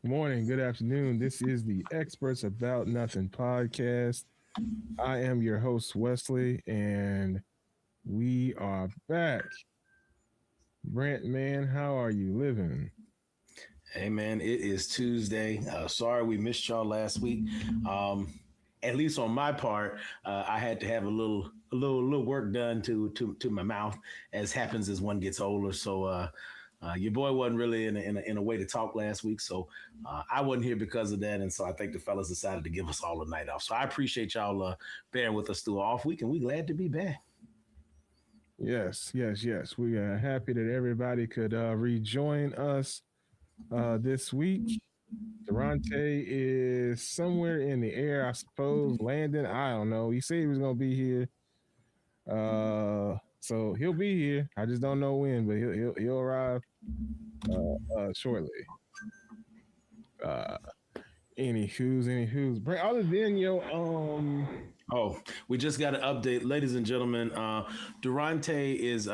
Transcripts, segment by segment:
Morning, good afternoon. This is the Experts About Nothing podcast. I am your host, Wesley, and we are back. Brent, man, how are you living? Hey man, it is Tuesday. Sorry we missed y'all last week. Um, at least on my part, I had to have a little work done to my mouth, as happens as one gets older. So your boy wasn't really in a way to talk last week, so I wasn't here because of that, and so I think the fellas decided to give us all a night off. So I appreciate y'all bearing with us through an off week, and we glad to be back. Yes. We are happy that everybody could rejoin us this week. Durante is somewhere in the air, I suppose, landing. I don't know. He said he was going to be here. So he'll be here. I just don't know when, but he'll arrive shortly. Uh, any who's. Other than Oh, we just got an update, ladies and gentlemen. Durante is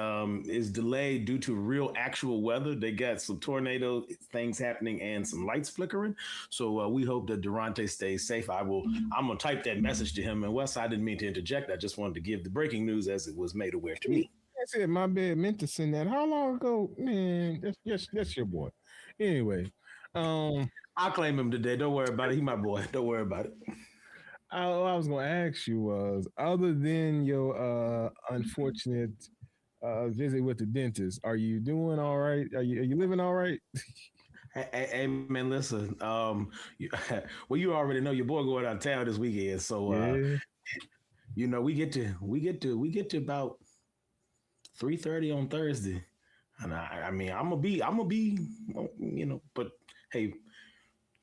delayed due to real actual weather. They got some tornado things happening and some lights flickering. So we hope that Durante stays safe. I'm gonna type that message to him. And Wes, I didn't mean to interject. I just wanted to give the breaking news as it was made aware to me. That's it. My bad. Meant to send that. How long ago, man? That's your boy. Anyway, um, I'll claim him today. Don't worry about it. He my boy. Don't worry about it. all I was gonna ask you was, other than your unfortunate visit with the dentist, are you doing all right? Are you living all right? Hey, man, listen. Well, you already know your boy going out of town this weekend, so Yeah. we get to about 3:30 on Thursday, and I mean I'm gonna be, but hey,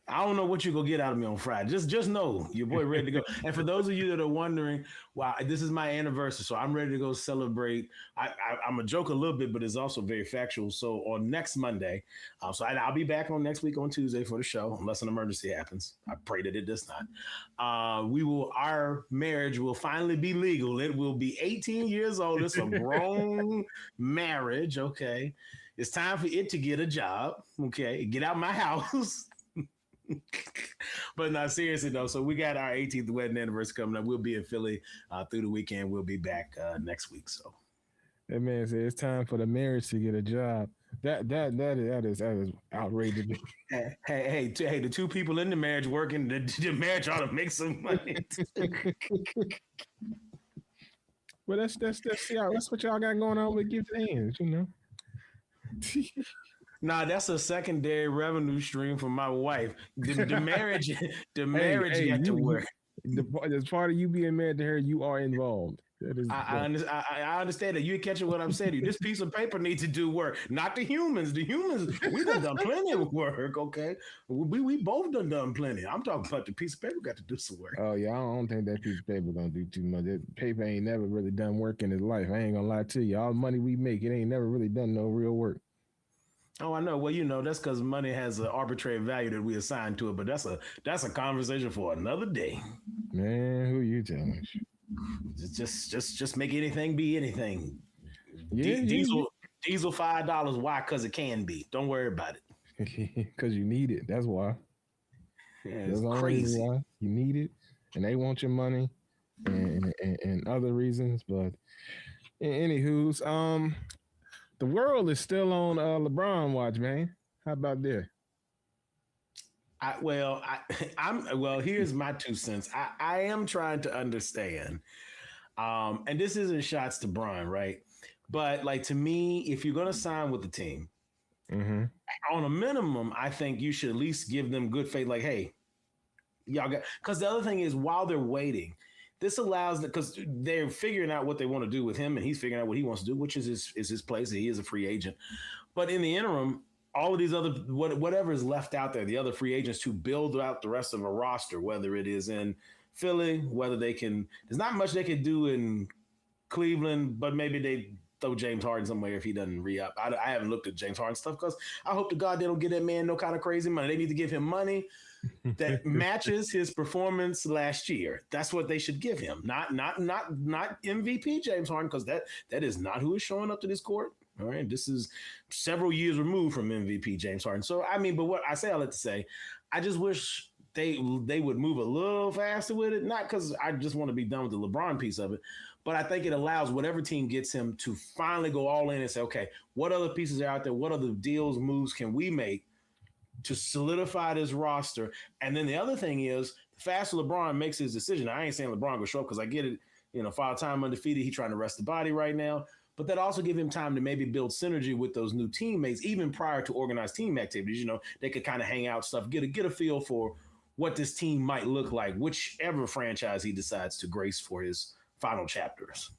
I don't know what you're gonna get out of me on Friday. Just know your boy ready to go. And for those of you that are wondering, wow, this is my anniversary, so I'm ready to go celebrate. I'm a joke a little bit, but it's also very factual. So on next Monday, I'll be back on next week on Tuesday for the show, unless an emergency happens. I pray that it does not. Our marriage will finally be legal. It will be 18 years old. It's a grown marriage. Okay, it's time for it to get a job. Okay, get out my house. But not seriously though. So we got our 18th wedding anniversary coming up. We'll be in Philly through the weekend. We'll be back next week. So That man said it's time for the marriage to get a job. That is outrageous. hey, the two people in the marriage working, the marriage ought to make some money. Well, that's what y'all got going on with gift hands. Nah, that's a secondary revenue stream for my wife. The marriage, the Hey, marriage hey, got to you work. as part of you being married to her, you are involved. That is I understand that. You're catching what I'm saying to you. This piece of paper needs to do work, not the humans. The humans, we done plenty of work, okay? We both done plenty. I'm talking about the piece of paper got to do some work. Oh yeah, I don't think that piece of paper gonna do too much. That paper ain't never really done work in his life. I ain't gonna lie to you. All the money we make, it ain't never really done no real work. Oh, I know. Well, that's because money has an arbitrary value that we assign to it, but that's a conversation for another day. Man, who you telling? Just make anything be anything. Yeah, Diesel $5. Why? Because it can be. Don't worry about it. because you need it. That's why. Yeah, That's it's the only reason crazy. why you need it, and they want your money and other reasons. But anywho's, the world is still on LeBron watch, man. How about that? I'm well. Here's my 2 cents. I am trying to understand, and this isn't shots to Bron, right? But like to me, if you're gonna sign with the team, Mm-hmm. on a minimum, I think you should at least give them good faith. Like, hey, y'all got. Because the other thing is, while they're waiting, this allows because they're figuring out what they want to do with him, and he's figuring out what he wants to do, which is his place. He is a free agent, but in the interim, all of these other whatever is left out there, the other free agents to build out the rest of a roster, whether it is in Philly, whether they can. There's not much they can do in Cleveland, but maybe they throw James Harden somewhere if he doesn't re-up. I haven't looked at James Harden stuff because I hope to God they don't give that man no kind of crazy money. They need to give him money that matches his performance last year. That's what they should give him. Not MVP James Harden, because that is not who is showing up to this court. All right, this is several years removed from MVP James Harden. So I mean, but what I say all that to say, I just wish they would move a little faster with it. Not because I just want to be done with the LeBron piece of it, but I think it allows whatever team gets him to finally go all in and say, okay, what other pieces are out there? What other deals, moves can we make to solidify this roster? And then the other thing is, the faster LeBron makes his decision. I ain't saying LeBron go show up because I get it. 5-time undefeated. He's trying to rest the body right now. But that also give him time to maybe build synergy with those new teammates, even prior to organized team activities. They could kind of hang out stuff, get a feel for what this team might look like, whichever franchise he decides to grace for his final chapters.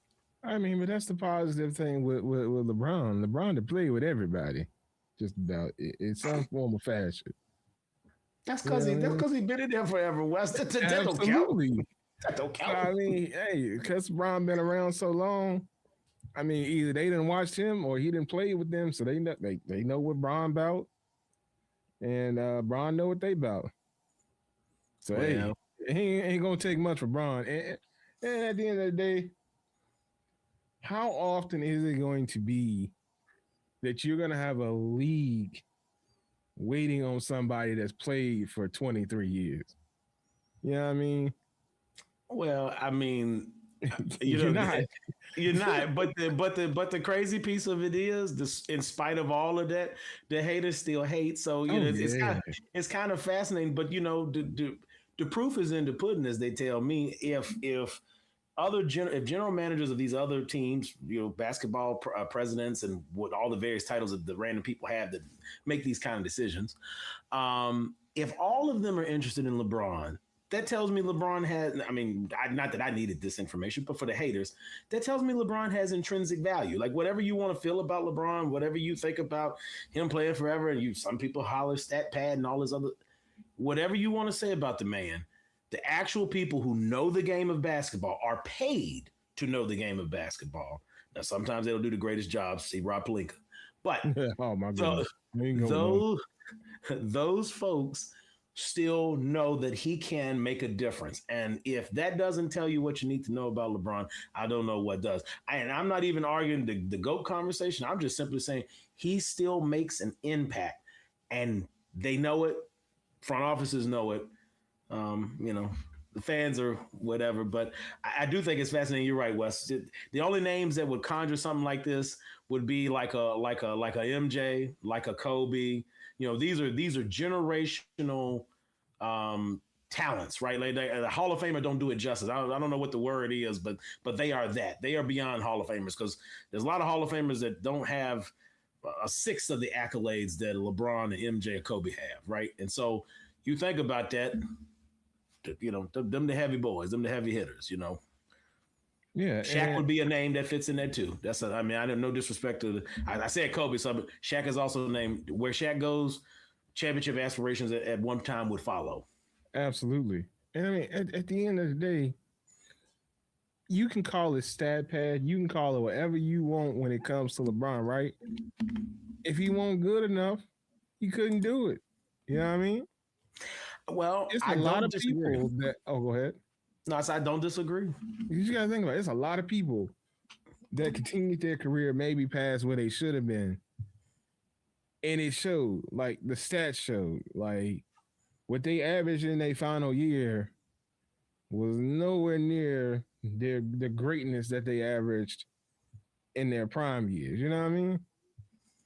I mean, but that's the positive thing with LeBron. LeBron to play with everybody, just about in some form of fashion. That's because he been in there forever, West. That don't count. Absolutely. That don't count. I mean, hey, because LeBron been around so long. I mean, either they didn't watch him or he didn't play with them, so they know what Bron about, and Bron know what they about. So hey, he ain't gonna take much for Bron. And at the end of the day, how often is it going to be that you're gonna have a league waiting on somebody that's played for 23 years? You know what I mean? Well, I mean, you're not. But the crazy piece of it is, this, in spite of all of that, the haters still hate. So it's kind of fascinating. But the proof is in the pudding, as they tell me. If general managers of these other teams, basketball presidents, and what all the various titles that the random people have that make these kind of decisions, if all of them are interested in LeBron, that tells me LeBron has, not that I needed this information, but for the haters, that tells me LeBron has intrinsic value. Like, whatever you want to feel about LeBron, whatever you think about him playing forever, and some people holler stat pad and all this other, whatever you want to say about the man, the actual people who know the game of basketball are paid to know the game of basketball. Now, sometimes they'll do the greatest jobs. See Rob Pelinka. But oh my goodness. Those folks still know that he can make a difference. And if that doesn't tell you what you need to know about LeBron, I don't know what does. And I'm not even arguing the GOAT conversation. I'm just simply saying he still makes an impact. And they know it. Front offices know it. The fans or whatever. But I do think it's fascinating. You're right, Wes. The only names that would conjure something like this would be like a MJ, like a Kobe. These are generational talents, right? Like the Hall of Famer don't do it justice. I don't know what the word is, but they are that. They are beyond Hall of Famers, because there's a lot of Hall of Famers that don't have a sixth of the accolades that LeBron and MJ and Kobe have, right? And so you think about that, them the heavy boys, them the heavy hitters, Yeah, Shaq would be a name that fits in there too. I have no disrespect to I said Kobe, so Shaq is also named. Where Shaq goes, championship aspirations at one time would follow. Absolutely. And I mean, at the end of the day, you can call it stat pad, you can call it whatever you want when it comes to LeBron, right? If he wasn't good enough, he couldn't do it. You know what I mean? Well, it's a lot of people that. Oh, go ahead. No, I don't disagree. You just gotta think about it. It's a lot of people that continued their career maybe past where they should have been, and it showed. Like the stats showed, like what they averaged in their final year was nowhere near the greatness that they averaged in their prime years. You know what I mean?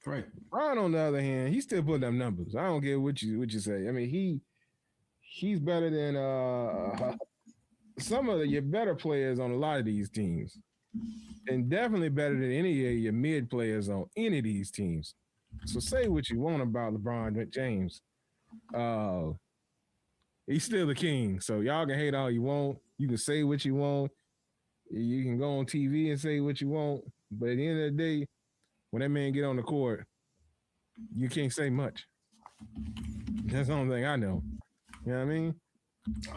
Right. Ron, on the other hand, he's still putting up numbers. I don't care what you say. I mean, he's better than some of your better players on a lot of these teams, and definitely better than any of your mid players on any of these teams. So say what you want about LeBron James. He's still the king. So y'all can hate all you want. You can say what you want. You can go on TV and say what you want. But at the end of the day, when that man get on the court, you can't say much. That's the only thing I know. You know what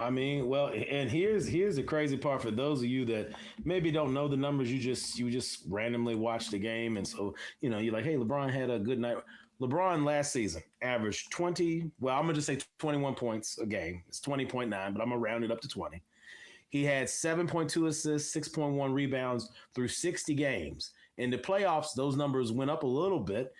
I mean? Well, and here's the crazy part for those of you that maybe don't know the numbers. You just randomly watch the game, and so you're like, hey, LeBron had a good night. LeBron last season averaged 20. Well, I'm gonna just say 21 points a game. It's 20.9, but I'm gonna round it up to 20. He had 7.2 assists, 6.1 rebounds through 60 games. In the playoffs, those numbers went up a little bit.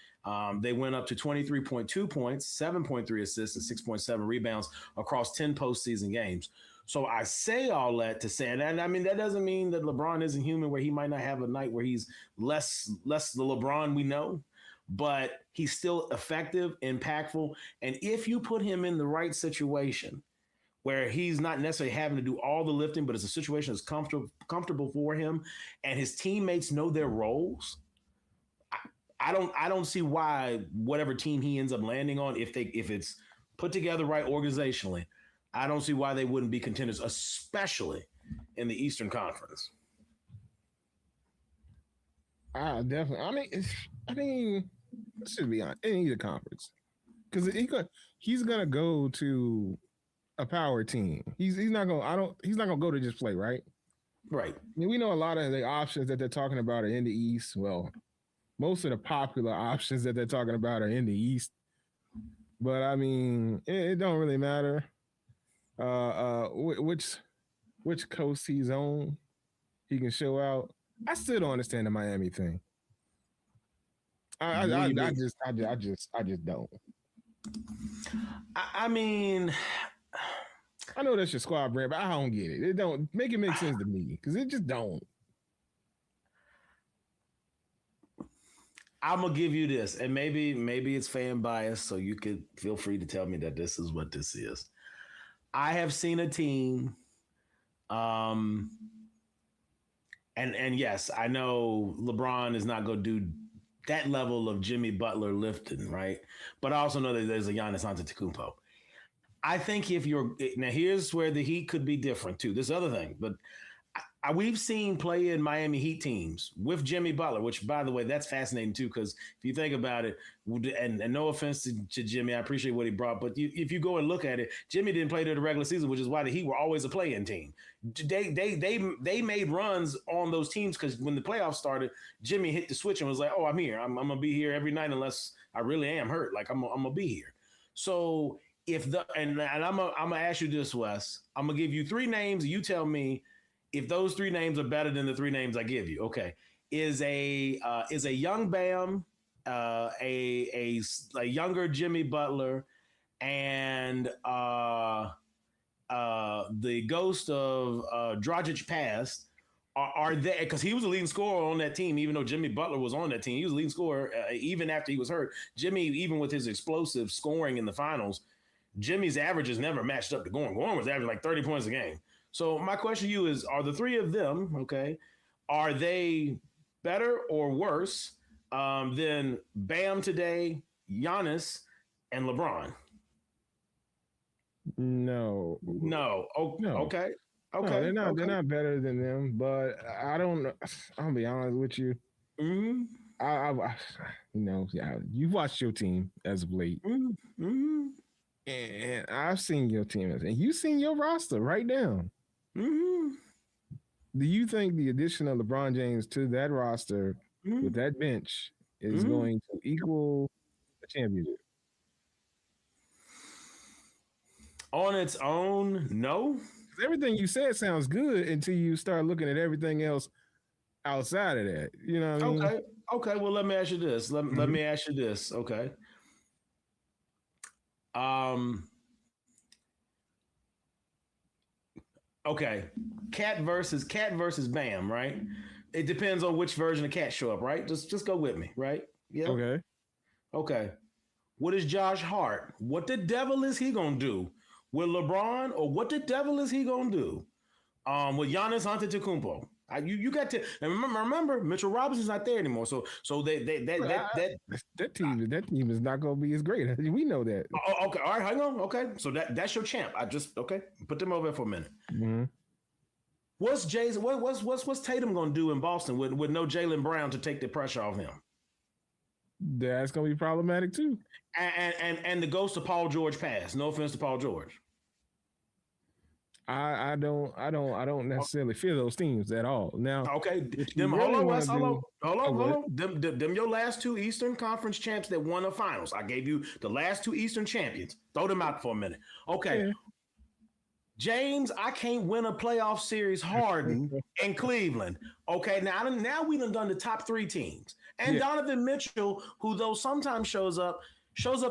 They went up to 23.2 points, 7.3 assists, and 6.7 rebounds across 10 postseason games. So I say all that to say, and I mean that doesn't mean that LeBron isn't human, where he might not have a night where he's less the LeBron we know, but he's still effective, impactful, and if you put him in the right situation, where he's not necessarily having to do all the lifting, but it's a situation that's comfortable for him, and his teammates know their roles. I don't see why whatever team he ends up landing on, if it's put together right organizationally, I don't see why they wouldn't be contenders, especially in the Eastern Conference. Definitely. I mean, let's just be honest. In either conference, because he's gonna go to a power team. He's not gonna. He's not gonna go to just play, right? Right. I mean, we know a lot of the options that they're talking about are in the East. Well, most of the popular options that they're talking about are in the East. But I mean, it don't really matter. Which coast he's on, he can show out. I still don't understand the Miami thing. I just don't. I mean, I know that's your squad brand, but I don't get it. It don't make sense to me because it just don't. I'm gonna give you this, and maybe it's fan bias, so you could feel free to tell me that this is what this is. I have seen a team, and yes, I know LeBron is not gonna do that level of Jimmy Butler lifting, right? But I also know that there's a Giannis Antetokounmpo. I think if you're now, here's where the Heat could be different too. This other thing, but we've seen play in Miami Heat teams with Jimmy Butler, which, by the way, that's fascinating too. Because if you think about it, and no offense to Jimmy, I appreciate what he brought, but if you go and look at it, Jimmy didn't play during the regular season, which is why the Heat were always a play-in team. They made runs on those teams because when the playoffs started, Jimmy hit the switch and was like, "Oh, I'm here. I'm gonna be here every night unless I really am hurt. Like I'm gonna be here." So and I'm gonna ask you this, Wes. I'm gonna give you three names. You tell me if those three names are better than the three names I give you. Okay, is a young Bam, a younger Jimmy Butler, and the ghost of Dragic past. Are they, because he was a leading scorer on that team, even though Jimmy Butler was on that team. He was a leading scorer even after he was hurt. Jimmy, even with his explosive scoring in the finals, Jimmy's averages never matched up to Gorn. Gorn was averaging like 30 points a game. So my question to you is, are the three of them, okay, are they better or worse than Bam today, Giannis, and LeBron? No. Oh, no. Okay. No, they're not. They're not better than them. But I don't know. I'll be honest with you. Mm-hmm. You've watched your team as of late, mm-hmm. and I've seen your team, and you've seen your roster right now. Mm-hmm. Do you think the addition of LeBron James to that roster with that bench is going to equal a championship? On its own, no. Everything you said sounds good until you start looking at everything else outside of that. You know what I mean? Okay. Well, let me ask you this. Let me ask you this. Okay. Okay. Cat versus Bam, right? It depends on which version of Cat show up, right? Just go with me, right? Yeah. Okay. What is Josh Hart? What the devil is he gonna do with LeBron, or what the devil is he gonna do with Giannis Antetokounmpo? You got to, and remember Mitchell Robinson's not there anymore. So that team is not gonna be as great. We know that. Okay, all right, hang on. Okay, so that's your champ. Put them over there for a minute. Mm-hmm. What's Tatum gonna do in Boston with no Jaylen Brown to take the pressure off him? That's gonna be problematic too. And the ghost of Paul George passed. No offense to Paul George. I don't necessarily fear those teams at all. Now, okay, hold on. Them your last two Eastern Conference champs that won the finals. I gave you the last two Eastern champions. Throw them out for a minute. Okay. James, I can't win a playoff series. Harden and Cleveland. Okay, now we done the top three teams. And Yeah. Donovan Mitchell, who though sometimes shows up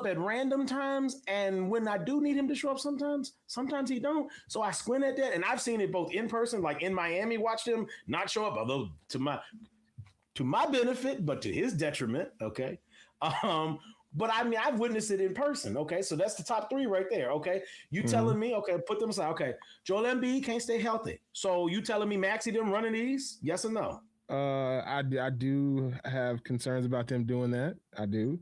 at random times. And when I do need him to show up sometimes he don't. So I squint at that. And I've seen it both in person, like in Miami, watched him not show up, although to my benefit, but to his detriment. Okay. But I mean, I've witnessed it in person. Okay. So that's the top three right there. Okay. You telling me, okay, put them aside. Okay. Joel Embiid can't stay healthy. So you telling me Maxey them running these? Yes or no? I do have concerns about them doing that. I do.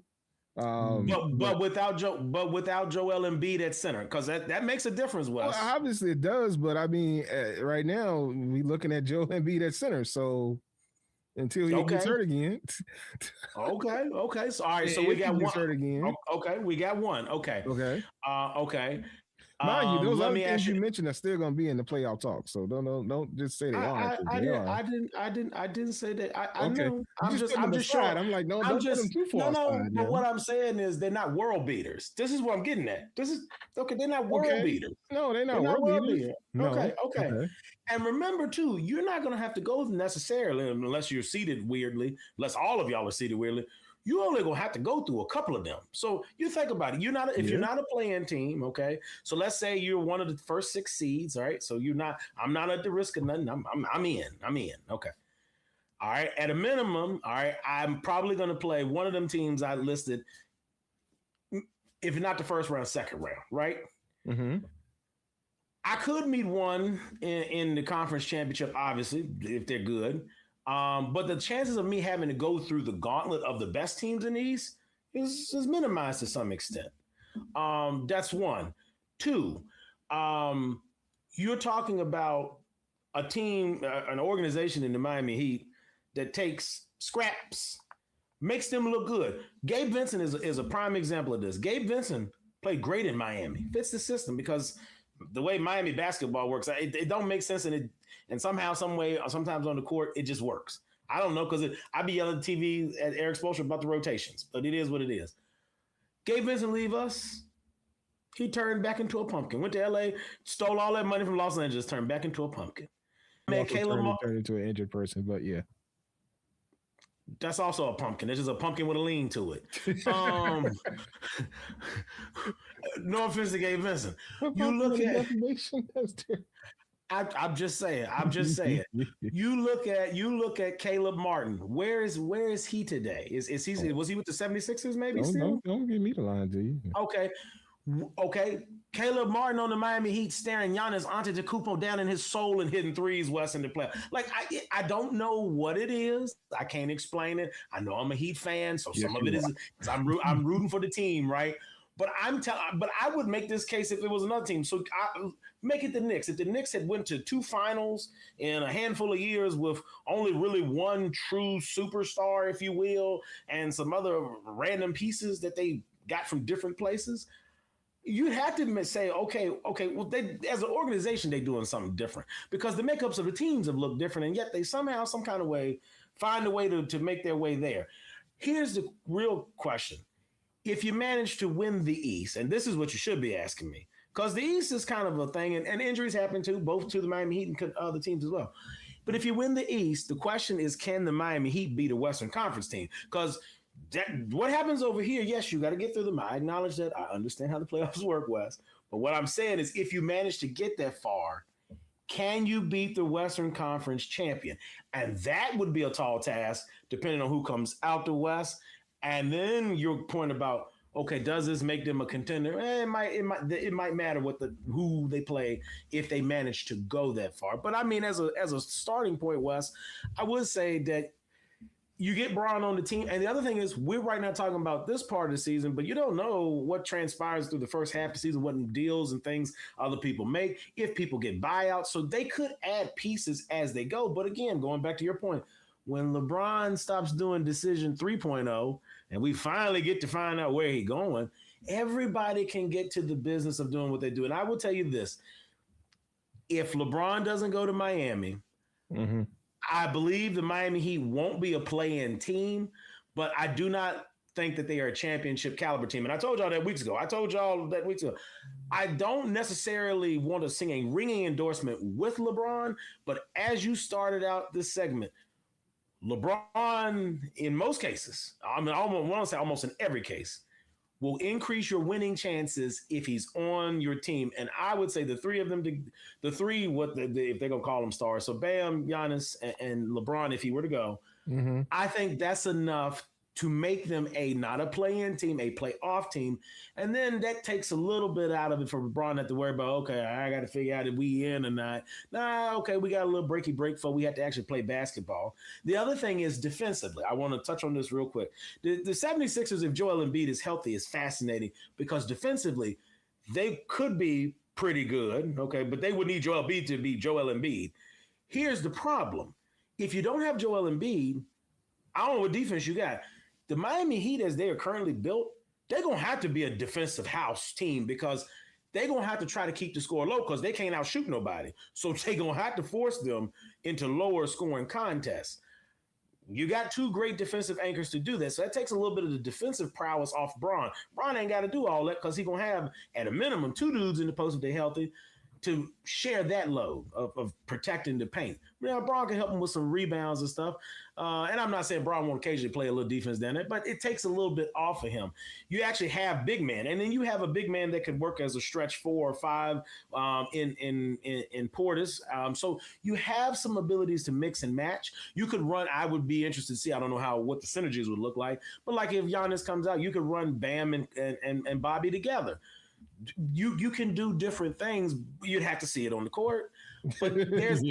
But without Joel Embiid at center, because that makes a difference, Wes. Well, obviously it does, but I mean, right now we looking at Joel Embiid at center, so until he gets hurt again. Okay. So all right, so we got one. Hurt again. Okay, we got one. Okay. Okay. Mind you, those other things you mentioned are still going to be in the playoff talk. So don't just say they aren't. I didn't say that. I know. I'm just showing. I'm like, no, don't put them too far aside. But what I'm saying is they're not world beaters. This is what I'm getting at. This is okay. They're not world beaters. No, they're not world beaters. No. Okay. And remember too, you're not going to have to go necessarily unless you're seated weirdly. Unless all of y'all are seated weirdly. You only gonna have to go through a couple of them. So you think about it. You're not a playing team, okay? So let's say you're one of the first 6 seeds, all right? So you're not. I'm not at the risk of nothing. I'm in. Okay. All right. At a minimum, all right. I'm probably gonna play one of them teams I listed, if not the first round, second round, right? Mm-hmm. I could meet one in the conference championship, obviously, if they're good. But the chances of me having to go through the gauntlet of the best teams in the East is minimized to some extent. That's one. Two, you're talking about a team, an organization in the Miami Heat that takes scraps, makes them look good. Gabe Vincent is a prime example of this. Gabe Vincent played great in Miami, fits the system because the way Miami basketball works, it don't make sense, and somehow, some way, or sometimes on the court, it just works. I don't know because I be yelling at TV at Eric Spoelstra about the rotations, but it is what it is. Gabe Vincent leave us. He turned back into a pumpkin. Went to LA, stole all that money from Los Angeles, turned back into a pumpkin. Man, Caleb turned into an injured person, but yeah. That's also a pumpkin. It's just a pumpkin with a lean to it. No offense to Gabe Vincent. You look at I'm just saying. You look at Caleb Martin. Where is he today? Was he with the 76ers maybe still? Don't give me the line, do you? Okay. Caleb Martin on the Miami Heat staring Giannis Antetokounmpo down in his soul and hitting threes West in the play. Like I don't know what it is. I can't explain it. I know I'm a Heat fan, so some of it is I'm rooting for the team, right? But but I would make this case if it was another team. So make it the Knicks. If the Knicks had went to 2 finals in a handful of years with only really one true superstar, if you will, and some other random pieces that they got from different places, you have to say, okay, well, they as an organization, they're doing something different because the makeups of the teams have looked different, and yet they somehow, some kind of way, find a way to make their way there. Here's the real question. If you manage to win the East, and this is what you should be asking me, because the East is kind of a thing, and injuries happen too, both to the Miami Heat and other teams as well. But if you win the East, the question is, can the Miami Heat beat a Western Conference team? Because what happens over here, yes, you got to get through them. I acknowledge that. I understand how the playoffs work, Wes. But what I'm saying is, if you manage to get that far, can you beat the Western Conference champion? And that would be a tall task, depending on who comes out the West. And then your point about, okay, does this make them a contender? It might matter who they play if they manage to go that far. But I mean, as a starting point, Wes, I would say that you get Braun on the team. And the other thing is, we're right now talking about this part of the season, but you don't know what transpires through the first half of the season, what deals and things other people make, if people get buyouts. So they could add pieces as they go. But again, going back to your point, when LeBron stops doing Decision 3.0 and we finally get to find out where he's going, everybody can get to the business of doing what they do. And I will tell you this. If LeBron doesn't go to Miami, I believe the Miami Heat won't be a play-in team, but I do not think that they are a championship caliber team. And I told y'all that weeks ago. I don't necessarily want to sing a ringing endorsement with LeBron, but as you started out this segment, LeBron, in most cases, I mean, I want to say almost in every case, will increase your winning chances if he's on your team. And I would say the three of them, if they're going to call them stars, so Bam, Giannis, and LeBron, if he were to go, I think that's enough to make them not a play-in team, a playoff team. And then that takes a little bit out of it for LeBron not to worry about, okay, I got to figure out if we in or not. Nah, okay, we got a little break before we have to actually play basketball. The other thing is defensively. I want to touch on this real quick. The 76ers, if Joel Embiid is healthy, is fascinating because defensively, they could be pretty good, okay, but they would need Joel Embiid to be Joel Embiid. Here's the problem. If you don't have Joel Embiid, I don't know what defense you got. The Miami Heat, as they are currently built, they're going to have to be a defensive house team because they're going to have to try to keep the score low because they can't outshoot nobody. So they're going to have to force them into lower scoring contests. You got two great defensive anchors to do that. So that takes a little bit of the defensive prowess off Bron. Bron ain't got to do all that because he's going to have, at a minimum, two dudes in the post if they're healthy to share that load of protecting the paint. Now, Bron can help him with some rebounds and stuff. And I'm not saying Bron won't occasionally play a little defense down there, but it takes a little bit off of him. You actually have big man, and then you have a big man that could work as a stretch 4 or 5 in Portis. So you have some abilities to mix and match. You could run. I would be interested to see. I don't know what the synergies would look like, but like if Giannis comes out, you could run Bam and Bobby together. You can do different things. You'd have to see it on the court, but there's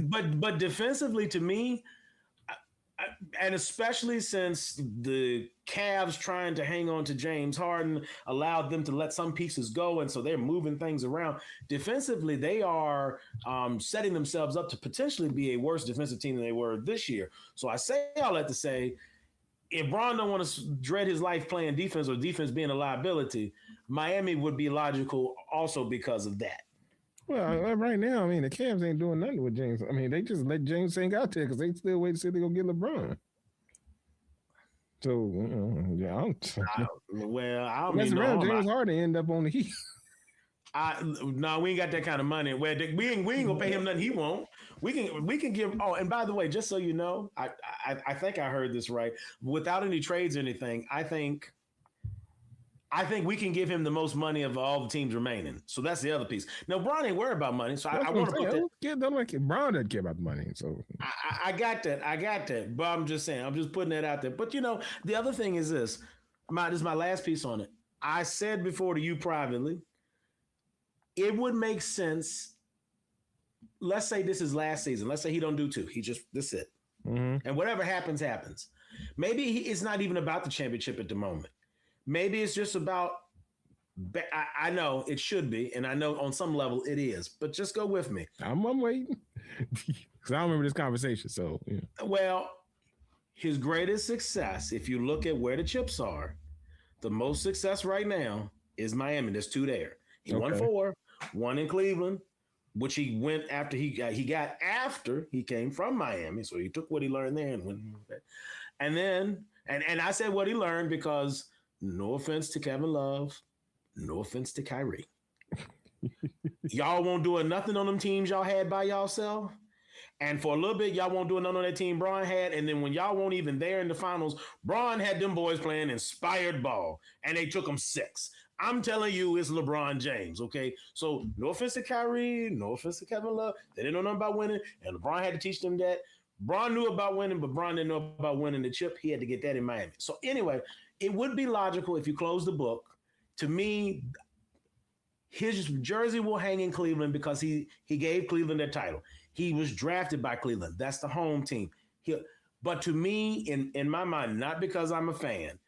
but defensively, to me, and especially since the Cavs trying to hang on to James Harden allowed them to let some pieces go, and so they're moving things around. Defensively, they are setting themselves up to potentially be a worse defensive team than they were this year. So I say all that to say, if Bron don't want to dread his life playing defense or defense being a liability, Miami would be logical also because of that. Well, right now, I mean, the Cavs ain't doing nothing with James. I mean, they just let James hang out there because they still wait to see if they're going to get LeBron. So, yeah, I don't mess around. James Harden end up on the Heat. No, we ain't got that kind of money. We ain't gonna pay him nothing he won't. We can give. Oh, and by the way, just so you know, I think I heard this right. Without any trades or anything, I think we can give him the most money of all the teams remaining. So that's the other piece. Now, Bron ain't worried about money, so I want to put that. Don't like it. Bron doesn't care about the money. So I got that. But I'm just saying, I'm just putting that out there. But the other thing is this. This is my last piece on it. I said before to you privately, it would make sense. Let's say this is last season. Let's say he don't do 2. That's it. Mm-hmm. And whatever happens, happens. Maybe it's not even about the championship at the moment. Maybe it's just about, I know it should be, and I know on some level it is, but just go with me. I'm waiting because I don't remember this conversation. So, yeah. Well, his greatest success, if you look at where the chips are, the most success right now is Miami. There's 2 there. He won 4, 1 in Cleveland, which he went after he got after he came from Miami. So he took what he learned there and went. And then, and I said what he learned because no offense to Kevin Love, no offense to Kyrie. Y'all won't do nothing on them teams y'all had by y'allself. And for a little bit, y'all won't do nothing on that team Bron had. And then when y'all weren't even there in the finals, Bron had them boys playing inspired ball, and they took them 6. I'm telling you, it's LeBron James, okay? So no offense to Kyrie, no offense to Kevin Love. They didn't know nothing about winning, and LeBron had to teach them that. Bron knew about winning, but Bron didn't know about winning the chip. He had to get that in Miami. So anyway, it would be logical if you close the book. To me, his jersey will hang in Cleveland because he gave Cleveland their title. He was drafted by Cleveland. That's the home team. But to me, in my mind, not because I'm a fan,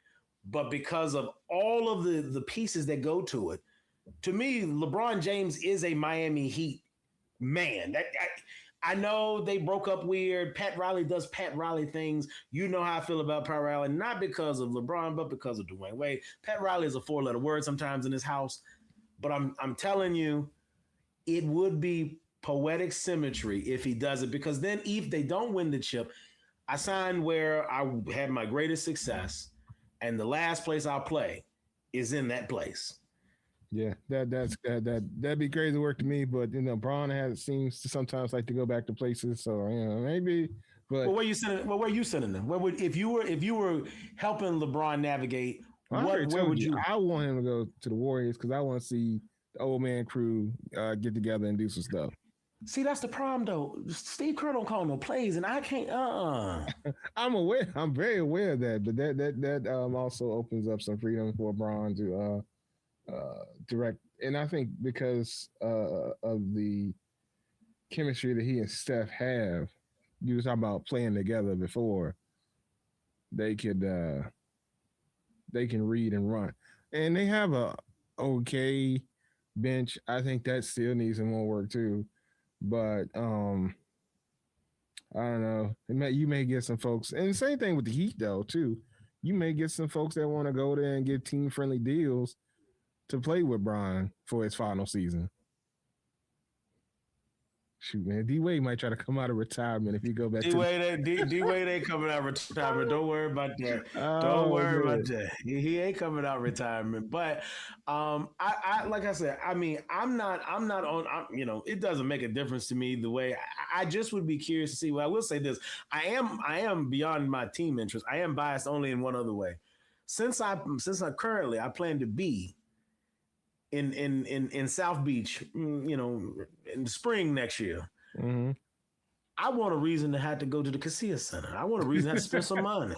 but because of all of the pieces that go to it, to me, LeBron James is a Miami Heat man. I know they broke up weird. Pat Riley does Pat Riley things. You know how I feel about Pat Riley, not because of LeBron, but because of Dwayne Wade. Pat Riley is a 4-letter word sometimes in this house, but I'm telling you, it would be poetic symmetry if he does it, because then if they don't win the chip, I signed where I had my greatest success. and the last place I'll play is in that place. Yeah, that'd be crazy work to me. But Braun has seems to sometimes like to go back to places. So maybe. But Well, where you sending? Well, where you sending them? Where would if you were helping LeBron navigate? I already Where told would you you? I want him to go to the Warriors because I want to see the old man crew get together and do some stuff. See, that's the problem though. Steve Kerr don't call no plays, and I can't. I'm aware. I'm very aware of that. But that also opens up some freedom for Braun to direct. And I think because of the chemistry that he and Steph have, you were talking about playing together before. They could they can read and run, and they have a okay bench. I think that still needs some more work too. But I don't know. You may get some folks, and the same thing with the Heat though too. You may get some folks that want to go there and get team friendly deals to play with Brian for his final season. Shoot, man, D Wade might try to come out of retirement if you go back D to. Wade, D Wade ain't coming out retirement. Don't worry about that. Don't Oh worry about man, that. He ain't coming out retirement. But I like I said, I mean, I'm not on. It doesn't make a difference to me the way. I just would be curious to see. Well, I will say this: I am beyond my team interest. I am biased only in one other way. Since I currently I plan to be in South Beach, in the spring next year. mm-hmm. I want a reason to have to go to the Casilla Center. I want a reason to have to spend some money.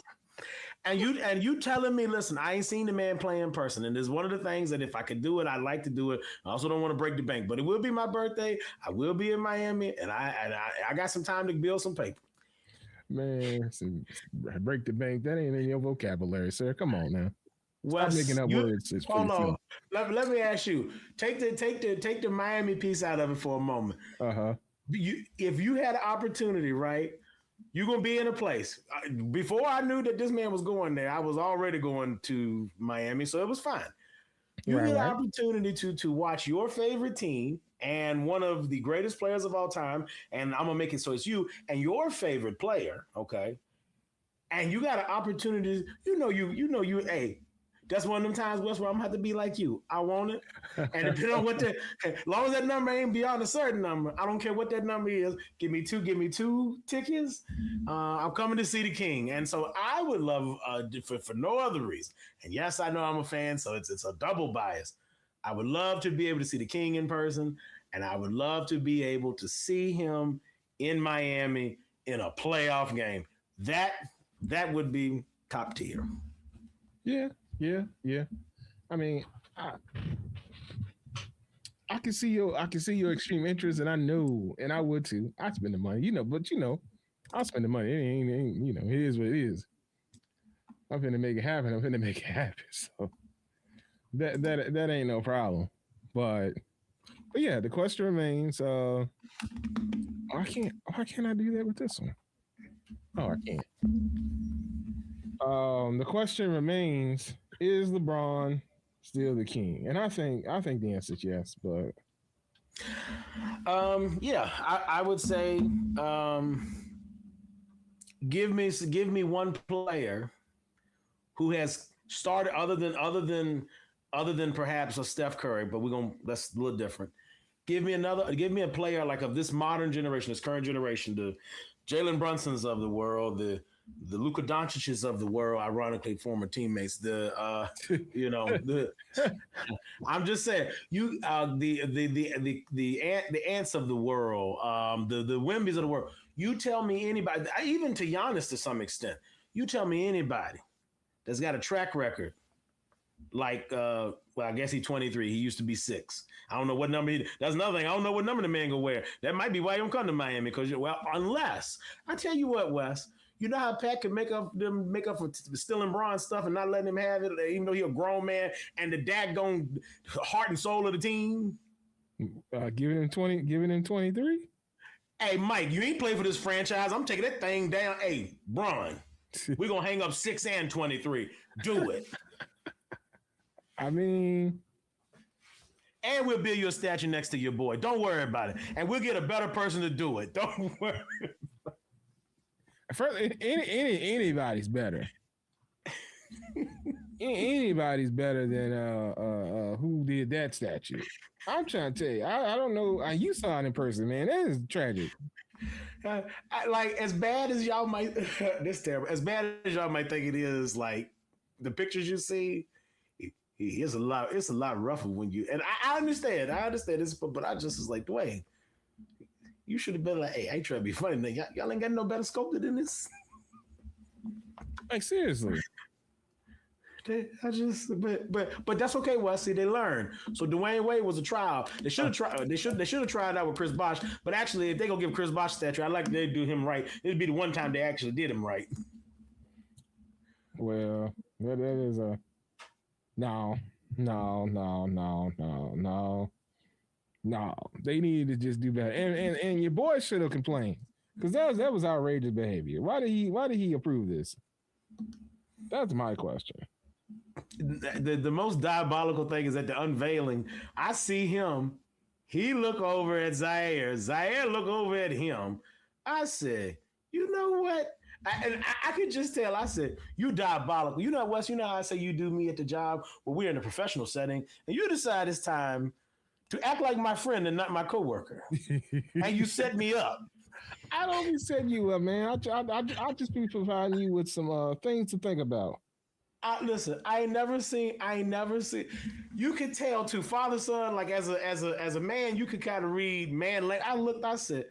And you telling me, listen, I ain't seen the man play in person. And there's one of the things that if I could do it, I'd like to do it. I also don't want to break the bank, but it will be my birthday. I will be in Miami, and I got some time to build some paper. Man, break the bank. That ain't in your vocabulary, sir. Come on now. Stop making Wes, up you words for hold on. yourself. Let me ask you. Take the Miami piece out of it for a moment. Uh huh. If you had an opportunity, right? You're gonna be in a place. Before I knew that this man was going there, I was already going to Miami, so it was fine. You Right, get an right. opportunity to watch your favorite team and one of the greatest players of all time, and I'm gonna make it so it's you and your favorite player, okay? And you got an opportunity. Hey, that's one of them times, West, where I'm gonna have to be like you. I want it. And depending on as long as that number ain't beyond a certain number, I don't care what that number is. Give me two tickets. I'm coming to see the King. And so I would love, for no other reason. And yes, I know I'm a fan, so it's a double bias. I would love to be able to see the King in person, and I would love to be able to see him in Miami in a playoff game. That would be top tier. Yeah, yeah. I mean, I can see your extreme interest, and I know, and I would too. I spend the money, but I'll spend the money. It is what it is. I'm finna make it happen. I'm finna make it happen. So that ain't no problem. But yeah, the question remains. Why can't I do that with this one? Oh, I can't. The question remains: is LeBron still the king? And I think the answer is yes. But Yeah, I would say give me one player who has started other than perhaps a Steph Curry, but that's a little different. Give me a player like of this modern generation, this current generation, the Jalen Brunsons of the world, the Luka Doncic's of the world, ironically former teammates. The I'm just saying you the ants of the world, the Wimbies of the world. You tell me anybody, even to Giannis to some extent. You tell me anybody that's got a track record like well, I guess he's 23. He used to be 6. I don't know what number that's another thing. I don't know what number the man gonna wear. That might be why he don't come to Miami, because unless I tell you what, Wes, you know how Pat can make up for stealing Braun stuff and not letting him have it, even though he's a grown man and the daggone heart and soul of the team. giving him 23. Hey, Mike, you ain't play for this franchise. I'm taking that thing down. Hey, Braun, we're gonna hang up 6 and 23. Do it. I mean, and we'll build you a statue next to your boy. Don't worry about it. And we'll get a better person to do it. Don't worry. anybody's better. anybody's better than who did that statue. I'm trying to tell you, I don't know. You saw it in person, man. That is tragic. Like as bad as y'all might this terrible. As bad as y'all might think it is, like the pictures you see, it's a lot. It's a lot rougher when you. And I understand. I understand this, but I just was like, Dwayne, you should have been like, hey, I ain't trying to be funny. Y'all ain't got no better sculpted than this. Like seriously. But that's okay. Well, I see they learn. So Dwayne Wade was a trial. They should have tried. They should have tried out with Chris Bosh. But actually, if they gonna give Chris Bosh a statue, I like they do him right. It'd be the one time they actually did him right. Well, that is a no. They needed to just do better. And your boy should have complained because that was outrageous behavior. Why did he approve this? That's my question. The most diabolical thing is at the unveiling. I see him. He look over at Zaire. Zaire look over at him. I said, you know what? I could just tell. I said, you diabolical. You know, Wes, you know how I say you do me at the job where we're in a professional setting and you decide it's time to act like my friend and not my coworker. And you set me up. I don't be setting you up, man. I just be providing you with some things to think about. Listen, I ain't never seen. You could tell too, father son. Like as a man, you could kind of read man. Like I said,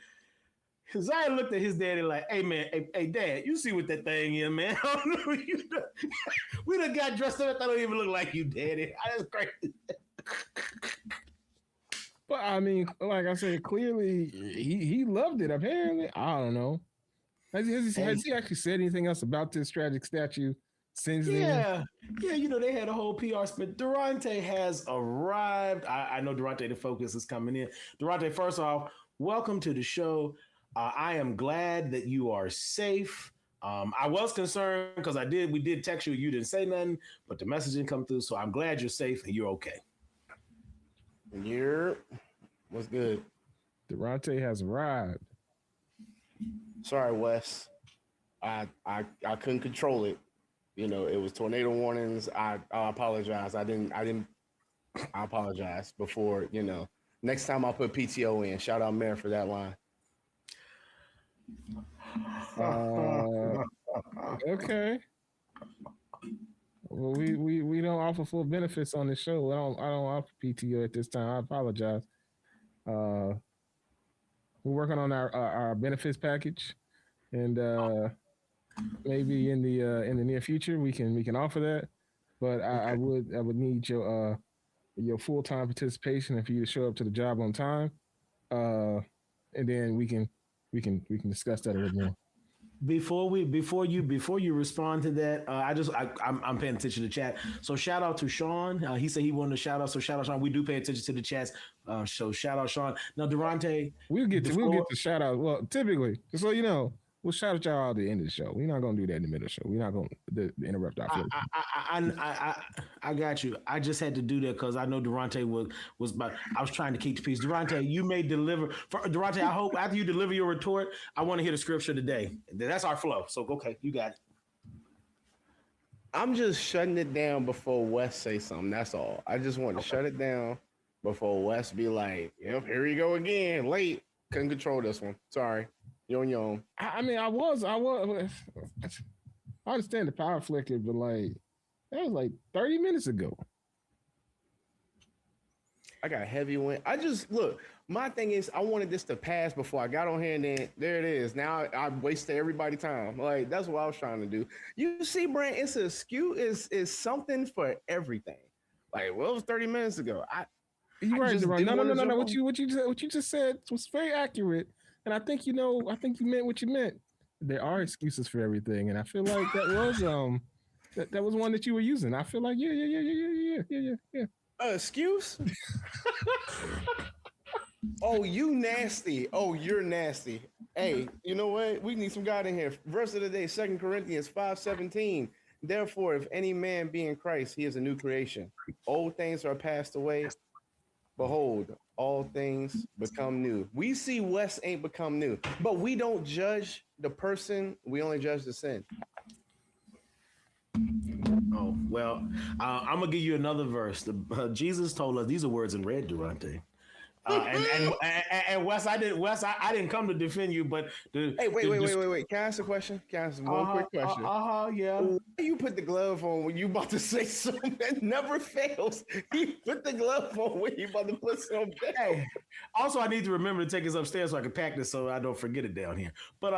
Zion looked at his daddy like, "Hey man, hey dad, you see what that thing is, man? We done got dressed up. That don't even look like you, daddy. That's crazy." But I mean, like I said, clearly he loved it. Apparently, I don't know. Has he actually said anything else about this tragic statue since then? Yeah. You know they had a whole PR spin. Durante has arrived. I know Durante, the focus is coming in. Durante, first off, welcome to the show. I am glad that you are safe. I was concerned because we did text you. You didn't say nothing, but the message didn't come through. So I'm glad you're safe and you're okay. What's good? Durante has arrived. Sorry, Wes. I couldn't control it. You know, it was tornado warnings. I apologize. I apologize before, you know. Next time I'll put PTO in. Shout out Mayor for that line. Okay. Well, we don't offer full benefits on the show. I don't offer PTO at this time. I apologize. We're working on our benefits package, and maybe in the near future we can offer that. But I would need your full-time participation and for you to show up to the job on time, and then we can discuss that a little more. Before you respond to that, I'm paying attention to the chat. So shout out to Sean. He said he wanted to shout out. So shout out Sean. We do pay attention to the chats. So shout out Sean. Now Durante, we'll get the shout out. Well, typically, just so you know, we'll shout out y'all at the end of the show. We're not gonna do that in the middle of the show. We're not gonna interrupt our flow. I got you. I just had to do that because I know Durante was about. I was trying to keep the peace. Durante, you may deliver. Durante, I hope after you deliver your retort, I want to hear the scripture today. That's our flow. So okay, you got it. I'm just shutting it down before Wes say something. That's all. I just want to shut it down before Wes be like, "Yep, here you go again. Late. Couldn't control this one. Sorry." You're on your own. I mean, I understand the power flicker, but like that was like 30 minutes ago. I got heavy wind. Look. My thing is, I wanted this to pass before I got on here, and then there it is. Now I wasted everybody's time. Like that's what I was trying to do. You see, Brent, it's a skew. Is something for everything. Like, well, it was 30 minutes ago. You're right. No. What you just said was very accurate. And I think you meant what you meant. There are excuses for everything, and I feel like that was that was one that you were using. I feel like yeah. Excuse? Oh, you nasty. Oh, you're nasty. Hey, you know what? We need some God in here. Verse of the day, 2 Corinthians 5:17. Therefore, if any man be in Christ, he is a new creation. Old things are passed away. Behold, all things become new. We see Wes ain't become new, but we don't judge the person. We only judge the sin. Oh, Well, I'm gonna give you another verse. Jesus told us these are words in red, Durante. And Wes, I didn't come to defend you, but Hey, wait. Can I ask a question? Can I ask one quick question? yeah. Why you put the glove on when you about to say something that never fails? You put the glove on when you about to put something down. Hey, also I need to remember to take this upstairs so I can pack this so I don't forget it down here. But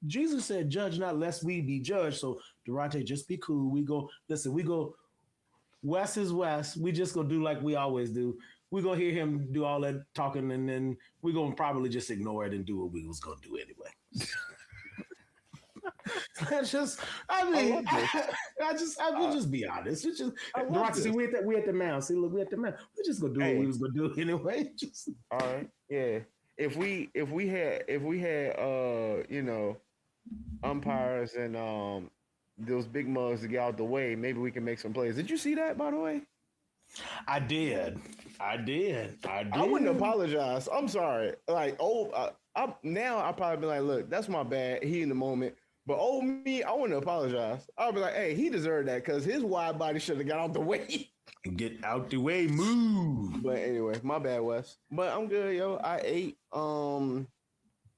Jesus said, "Judge not, lest we be judged." So Durante, just be cool. We go listen. We go. West is West. We just gonna do like we always do. We gonna hear him do all that talking, and then we gonna probably just ignore it and do what we was gonna do anyway. That's just. I mean, I will just be honest. It's just Durante. See, we at the mound. See, look, we at the mound. We just gonna do what we was gonna do anyway. Just all right, yeah. If we had umpires and those big mugs to get out the way, maybe we can make some plays. Did you see that, by the way? I did. I wouldn't apologize. I'm sorry. Like, now I'll probably be like, look, that's my bad. He in the moment. But old me, I wouldn't apologize. I'll be like, hey, he deserved that because his wide body should have got out the way. Get out the way, move. But anyway, my bad, Wes. But I'm good, yo. I ate.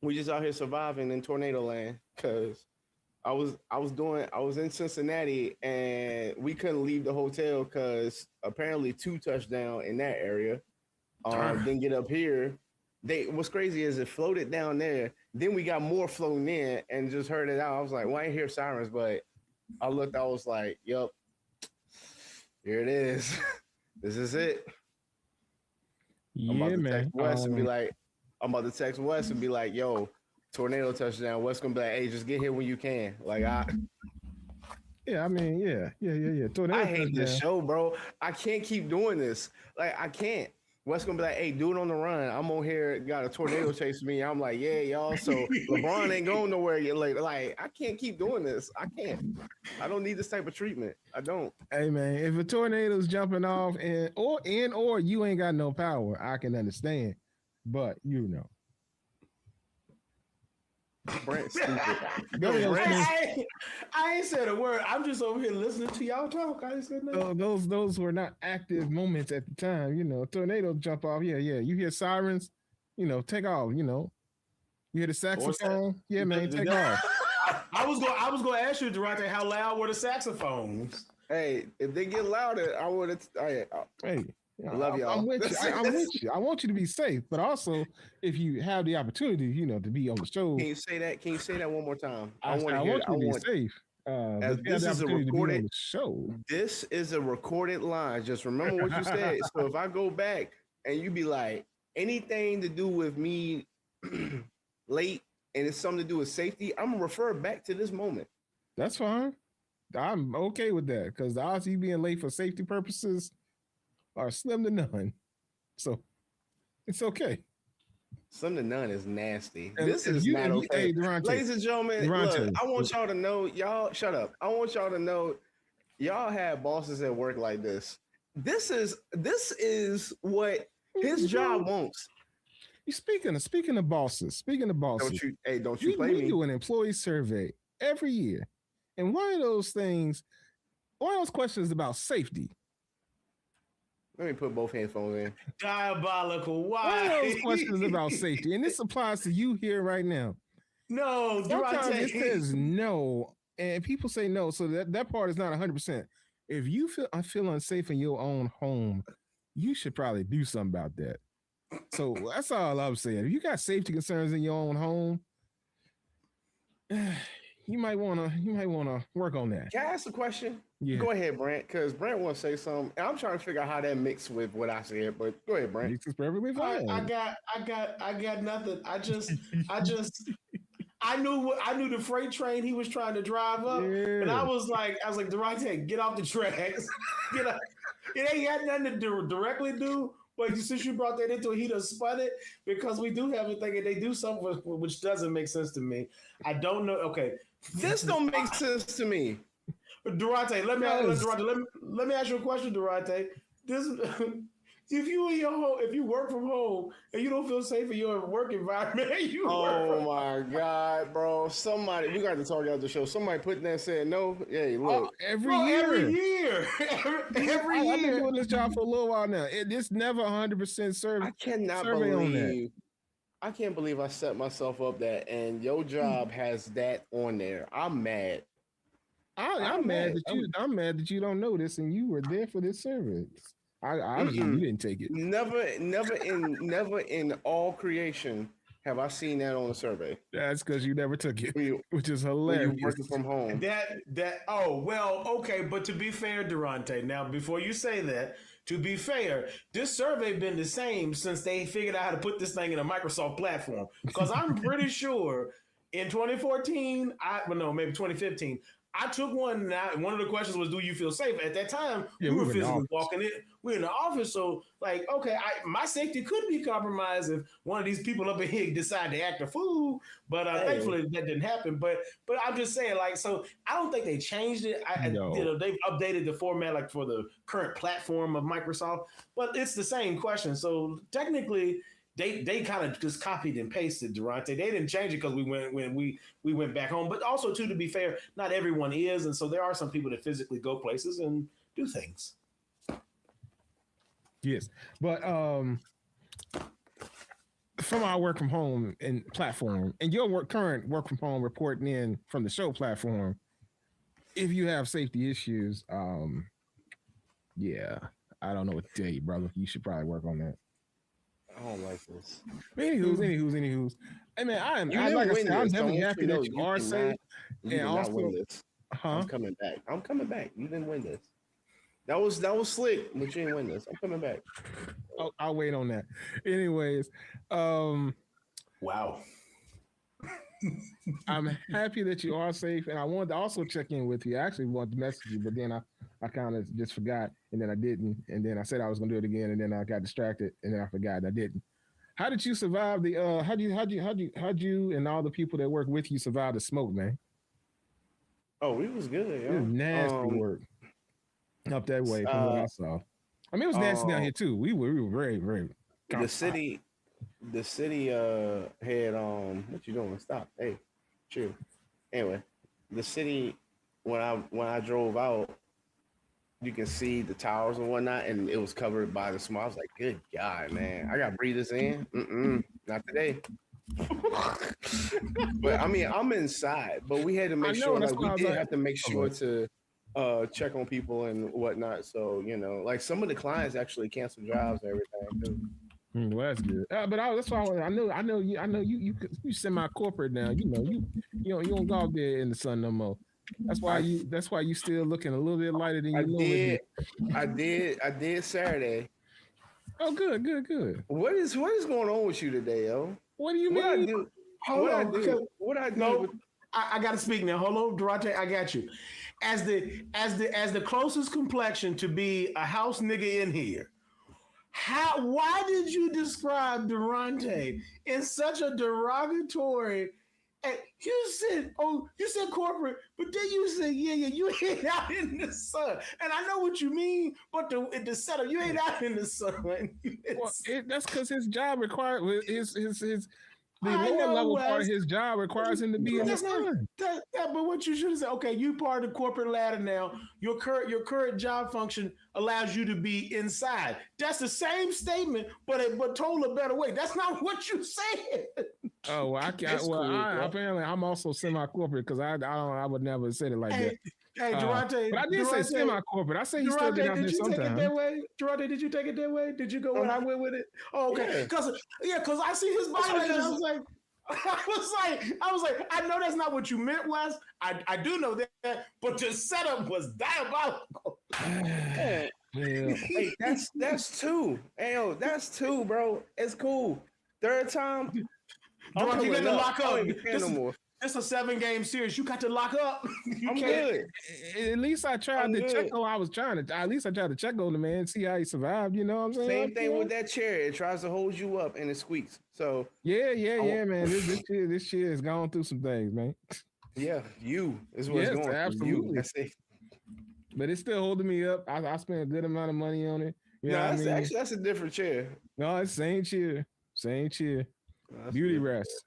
We just out here surviving in tornado land because I was in Cincinnati and we couldn't leave the hotel because apparently 2 touchdown in that area. Then get up here. What's crazy is it floated down there. Then we got more floating in and just heard it out. I was like, well, I ain't hear sirens, but I looked, I was like, yup, here it is. This is it. Yeah, man. Text Wes and be like, I'm about to text Wes and be like, yo, tornado touchdown. Wes gonna be like, hey, just get here when you can. Like yeah, I mean, yeah. Tornado I hate this show, bro. I can't keep doing this. Like, I can't. Wes gonna be like, hey, do it on the run. I'm on here, got a tornado chasing me. I'm like, yeah, y'all. So LeBron ain't going nowhere yet. Like, I can't keep doing this. I can't. I don't need this type of treatment. I don't. Hey man, if a tornado's jumping off or you ain't got no power, I can understand. But Brent stupid. I ain't said a word. I'm just over here listening to y'all talk. I ain't said nothing. Those were not active moments at the time. Tornado jump off. Yeah. You hear sirens, take off. You hear the saxophone. Yeah, man, take off. I was gonna ask you, Durante, how loud were the saxophones? Hey, if they get louder, I would. Hey. I love y'all. I'm with you. I want you to be safe, but also if you have the opportunity, to be on the show. Can you say that? Can you say that one more time? I want you to be safe. This is a recorded show. This is a recorded line. Just remember what you said. So if I go back and you be like anything to do with me late and it's something to do with safety, I'm gonna refer back to this moment. That's fine. I'm okay with that because the odds of you being late for safety purposes are slim to none. So it's okay. Slim to none is nasty. This is not okay. Durante, ladies and gentlemen, look, I want y'all to know, y'all, shut up. I want y'all to know, y'all have bosses at work like this. This is what his job wants. Speaking of bosses. Don't you play me. We do an employee survey every year. And one of those questions about safety. Let me put both headphones in. Diabolical. Why? One of those questions about safety, and this applies to you here right now. No, sometimes it says no, and people say no, so that part is not 100%. If you feel unsafe in your own home, you should probably do something about that. So that's all I'm saying. If you got safety concerns in your own home, you might wanna work on that. Can I ask a question? Yeah. Go ahead, Brent, because Brent wants to say something. And I'm trying to figure out how that mixed with what I said, but go ahead, Brent. It's perfectly fine. I got nothing. I knew the freight train he was trying to drive up, and I was like, Durante, get off the tracks. Get up. It ain't had nothing to directly do. But since you brought that into it, he done spun it because we do have a thing and they do something which doesn't make sense to me. I don't know. Okay. This don't make sense to me. Durante, let me ask you a question, Durante. if you in your home, if you work from home and you don't feel safe in your work environment, you work Oh from my God, bro! Somebody, we got to talk after the show. Somebody put that said no. Hey, look, every bro every year. year, every I've been year. doing this job for a little while now. It's never 100% I cannot survey on that. believe. I can't believe I set myself up that, and your job has that on there. I'm mad. I'm I'm mad mad. that you don't know this and you were there for this service. Obviously you didn't take it. Never in all creation have I seen that on a survey. That's because you never took it, When you which is when you hilarious. working from home. Oh well, okay, but to be fair, Durante, now before you say that, to be fair, this survey been the same since they figured out how to put this thing in a Microsoft platform. Because I'm pretty sure in 2014, maybe 2015, I took one. Now, one of the questions was, "Do you feel safe?" At that time, Yeah, we we were were in the physically office. walking in. We're in the office, so like, okay, my safety could be compromised if one of these people up in here decide to act a fool. But Hey. thankfully, that didn't happen. But I'm just saying, like, so I don't think they changed it. No. They've updated the format like for the current platform of Microsoft, but it's the same question. So technically, they kind of just copied and pasted Durante. They didn't change it because we went back home. But also, too, to be fair, not everyone is, and so there are some people that physically go places and do things. Yes. But from our work from home and platform and your current work from home reporting in from the show platform, if you have safety issues, yeah, I don't know what to tell you, brother. You should probably work on that. I don't like this. Anywho's. Hey man, I'm definitely happy that you are safe. You And did not also, win this. I'm coming back. I'm coming back. You didn't win this. That was slick, but you didn't win this. I'm coming back. I'll wait on that. Anyways, Wow. I'm happy that you are safe, and I wanted to also check in with you. I actually wanted to message you, but then I kind of just forgot, and then I didn't, and then I said I was going to do it again, and then I got distracted, and then I forgot and I didn't. How did you survive the? How'd you and all the people that work with you survive the smoke, man? Oh, it was good. It was nasty work up that way from what I saw. I mean, it was nasty down here too. We were very, very. The city had what you doing? Stop. Hey, chill. Anyway, the city when I drove out, you can see the towers and whatnot, and it was covered by the smoke. I was like, good God, man. I got breathers in. Not today. But I mean, I'm inside, but we had to make sure, like, we did have to make sure to check on people and whatnot. So, like some of the clients actually canceled jobs and everything too. Well, that's good. But that's why I know you semi corporate now. You don't go out there in the sun no more. That's why you still looking a little bit lighter than you. I did Saturday. Oh, good. What is going on with you today, yo? What do you mean? What I do? No, I got to speak now. Hold on, Durante, I got you. As the closest complexion to be a house nigga in here. Why did you describe Durante in such a derogatory? You said corporate, but then you said, yeah, you ain't out in the sun. And I know what you mean, but the setup, you ain't out in the sun. That's because his job requires the lower level part of his job requires him to be in the sun. But what you should have said, okay, you part of the corporate ladder now. Your current job function allows you to be inside. That's the same statement, but told a better way. That's not what you said. Oh, well, apparently I'm also semi-corporate because I would never say it like that. Hey, Durante, but I did say semi-corporate. I say you still get out there sometimes. Durante, did you take it that way? Did you go when I went with it? Oh, okay. Because I see his body language. I was like, I know that's not what you meant, Wes. I do know that, but the setup was diabolical. Yeah. Hey, that's two. Hey, yo, that's two, bro. It's cool. Third time. Durante, you got to lock up. No more. It's a 7-game series. You got to lock up. I'm good. At least I tried to check on. At least I tried to check on the man, see how he survived. You know what I'm saying? Same thing with that chair. It tries to hold you up and it squeaks. So yeah, man. This shit has gone through some things, man. Yeah, you is what's going. Absolutely. That's it. But it's still holding me up. I spent a good amount of money on it. You No, know what I that's mean? actually that's a different chair. No, it's same chair. Same chair. No, that's a Beauty different rest.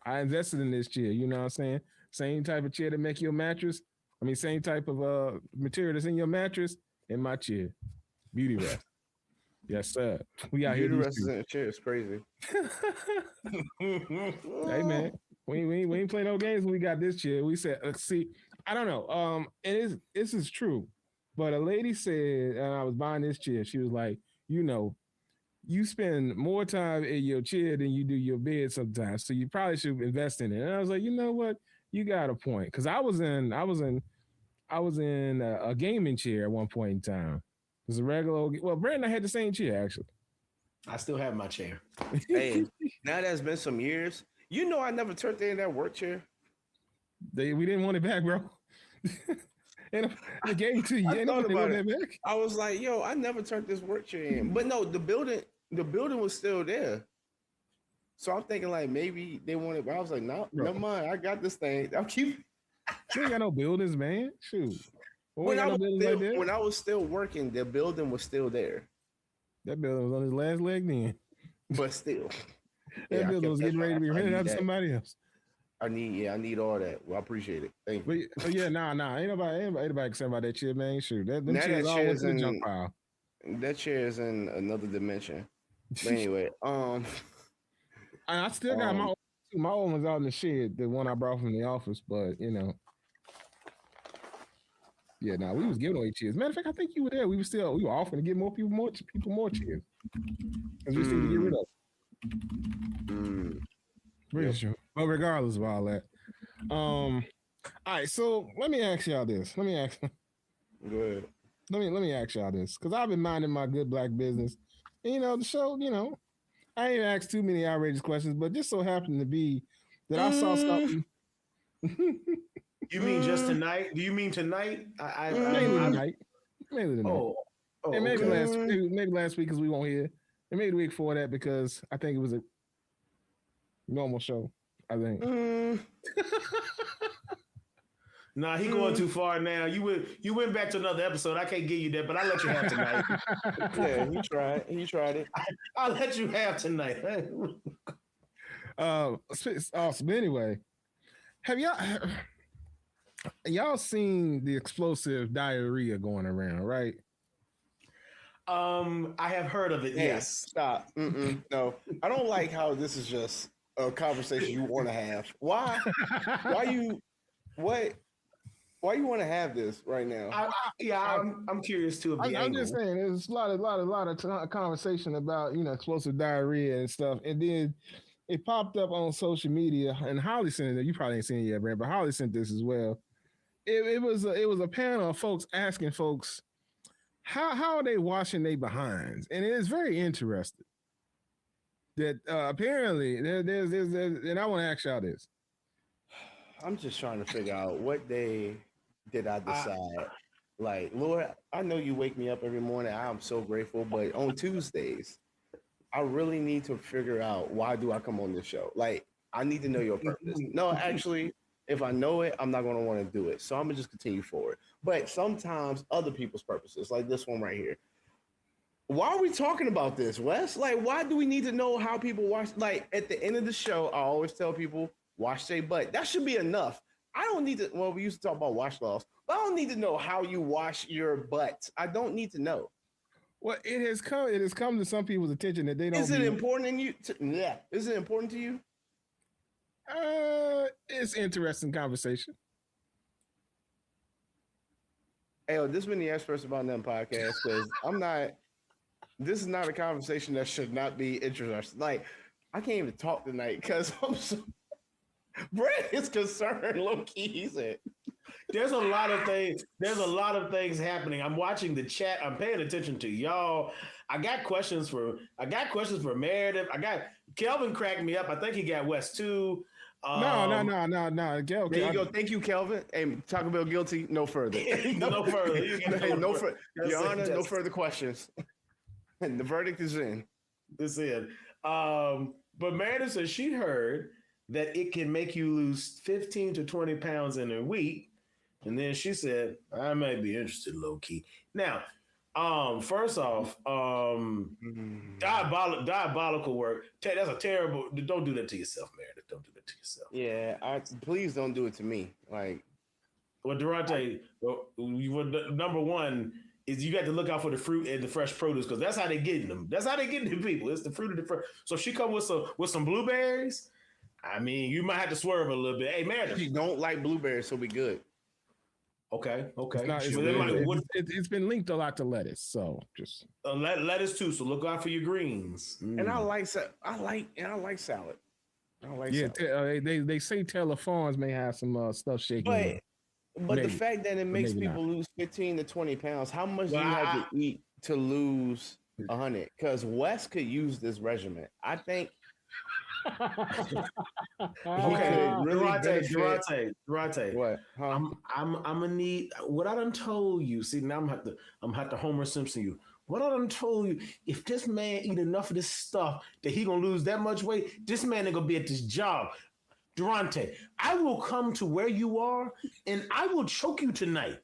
I invested in this chair. You know what I'm saying? Same type of chair to make your mattress. I mean, same type of material that's in your mattress in my chair. Beauty rest. Yes, sir. We out here Beauty these rest is two. in a chair. It's crazy. Hey man, we ain't play no games when we got this chair. We said, see, I don't know. It is this is true, but a lady said, and I was buying this chair. She was like, you know, you spend more time in your chair than you do your bed sometimes, so you probably should invest in it. And I was like, you know what, you got a point, because I was in a gaming chair at one point in time. It was a regular. Well, Brandon had the same chair actually. I still have my chair. Hey, now that's been some years. You know, I never turned in that work chair. We didn't want it back, bro. And I gave it to you. I Ain't thought nobody about want it. that back. I was like, yo, I never turned this work chair in. But no, the building was still there. So I'm thinking like maybe they wanted, but I was like, no, Bro. never mind. I got this thing. I'll keep. We ain't got no buildings, man. Shoot. We When ain't I got no was buildings still, like that. when I was still working, the building was still there. That building was on his last leg then. But still, That yeah, I building kept was that getting ready to be I rented need out to that. somebody else. I need all that. Well, I appreciate it. Thank you. But yeah, nah. Ain't nobody concerned about that shit, man. Shoot. Them Now chairs that all went chair's to the junk in pile. that chair is in another dimension. But anyway, I still got um, my old one's out in the shed, the one I brought from the office, but you know. Yeah, we was giving away chairs. Matter of fact, I think you were there. We were offering to give more people more chairs. Because we just need to get rid of mm, Pretty yep. sure. But regardless of all that. All right, so let me ask y'all this. Go ahead. Let me ask y'all this. Because I've been minding my good black business. And, you know, the show, you know, I ain't asked too many outrageous questions, but just so happened to be that I saw something. You mean just tonight? Do you mean tonight? Mainly tonight. Mainly tonight. Oh, And maybe okay. maybe last week because we won't hear. And maybe the week before that because I think it was a normal show. I think. Nah, he going too far now. You went back to another episode. I can't give you that, but I'll let you have tonight. Yeah, he tried. He tried it. I'll let you have tonight. Awesome. Anyway, have y'all seen the explosive diarrhea going around, right? I have heard of it. Hey, Yes. stop. No, I don't like how this is just a conversation you want to have. Why? Why you? What? Why you want to have this right now? I'm curious too of the I'm angle. just saying, there's a lot of conversation about explosive diarrhea and stuff, and then it popped up on social media, and Holly sent it. You probably ain't seen it yet, Brand, but Holly sent this as well. It was a panel of folks asking folks how are they washing their behinds, and it is very interesting that apparently there's and I want to ask y'all this. I'm just trying to figure out what day did I decide. Like, Lord, I know you wake me up every morning. I'm so grateful, but on Tuesdays, I really need to figure out why do I come on this show. Like, I need to know your purpose. No, actually, if I know it, I'm not going to want to do it. So I'm going to just continue forward. But sometimes other people's purposes, like this one right here. Why are we talking about this, Wes? Like, why do we need to know how people wash? Like, at the end of the show, I always tell people, wash their butt. That should be enough. I don't need to, well, we used to talk about washcloths, but I don't need to know how you wash your butt. I don't need to know. Well, it has come to some people's attention that they don't. Is it important in you? Yeah. Is it important to you? It's interesting conversation. Hey, this been the Experts About Nothing podcast because this is not a conversation that should not be interesting. Like, I can't even talk tonight because I'm so, Brett is concerned, low key. He said, There's a lot of things. There's a lot of things happening. I'm watching the chat. I'm paying attention to y'all. I got questions for Meredith. I got Kelvin cracked me up. I think he got West too. No. There you go. Thank you, Kelvin. Hey, Taco Bell guilty. No further. No further. No further. Your Honor, no further questions. And the verdict is in. It's in. But Meredith says she heard that it can make you lose 15 to 20 pounds in a week. And then she said, I might be interested low key. Now, First off, diabolical work. That's a terrible. Don't do that to yourself, Meredith. Don't do that to yourself. Yeah, please don't do it to me. Like, well, Durante, number one is you got to look out for the fruit and the fresh produce because that's how they getting them. That's how they getting them people. It's the fruit and the fresh. So if she come with some blueberries. I mean, you might have to swerve a little bit. Hey, Meredith, you don't like blueberries, so we good. Okay. It's been linked a lot to lettuce, so just lettuce too. So look out for your greens. And I like salad. They say Taylor Farms may have some stuff shaking. But maybe. The fact that it makes people lose 15 to 20 pounds, how much do you have to eat to lose 100? Because Wes could use this regimen. I think. Okay, Durante. What? Huh? I'm gonna need what I done told you. See, now I'm have to Homer Simpson you. What I done told you, if this man eat enough of this stuff that he gonna lose that much weight, this man ain't gonna be at this job. Durante, I will come to where you are and I will choke you tonight.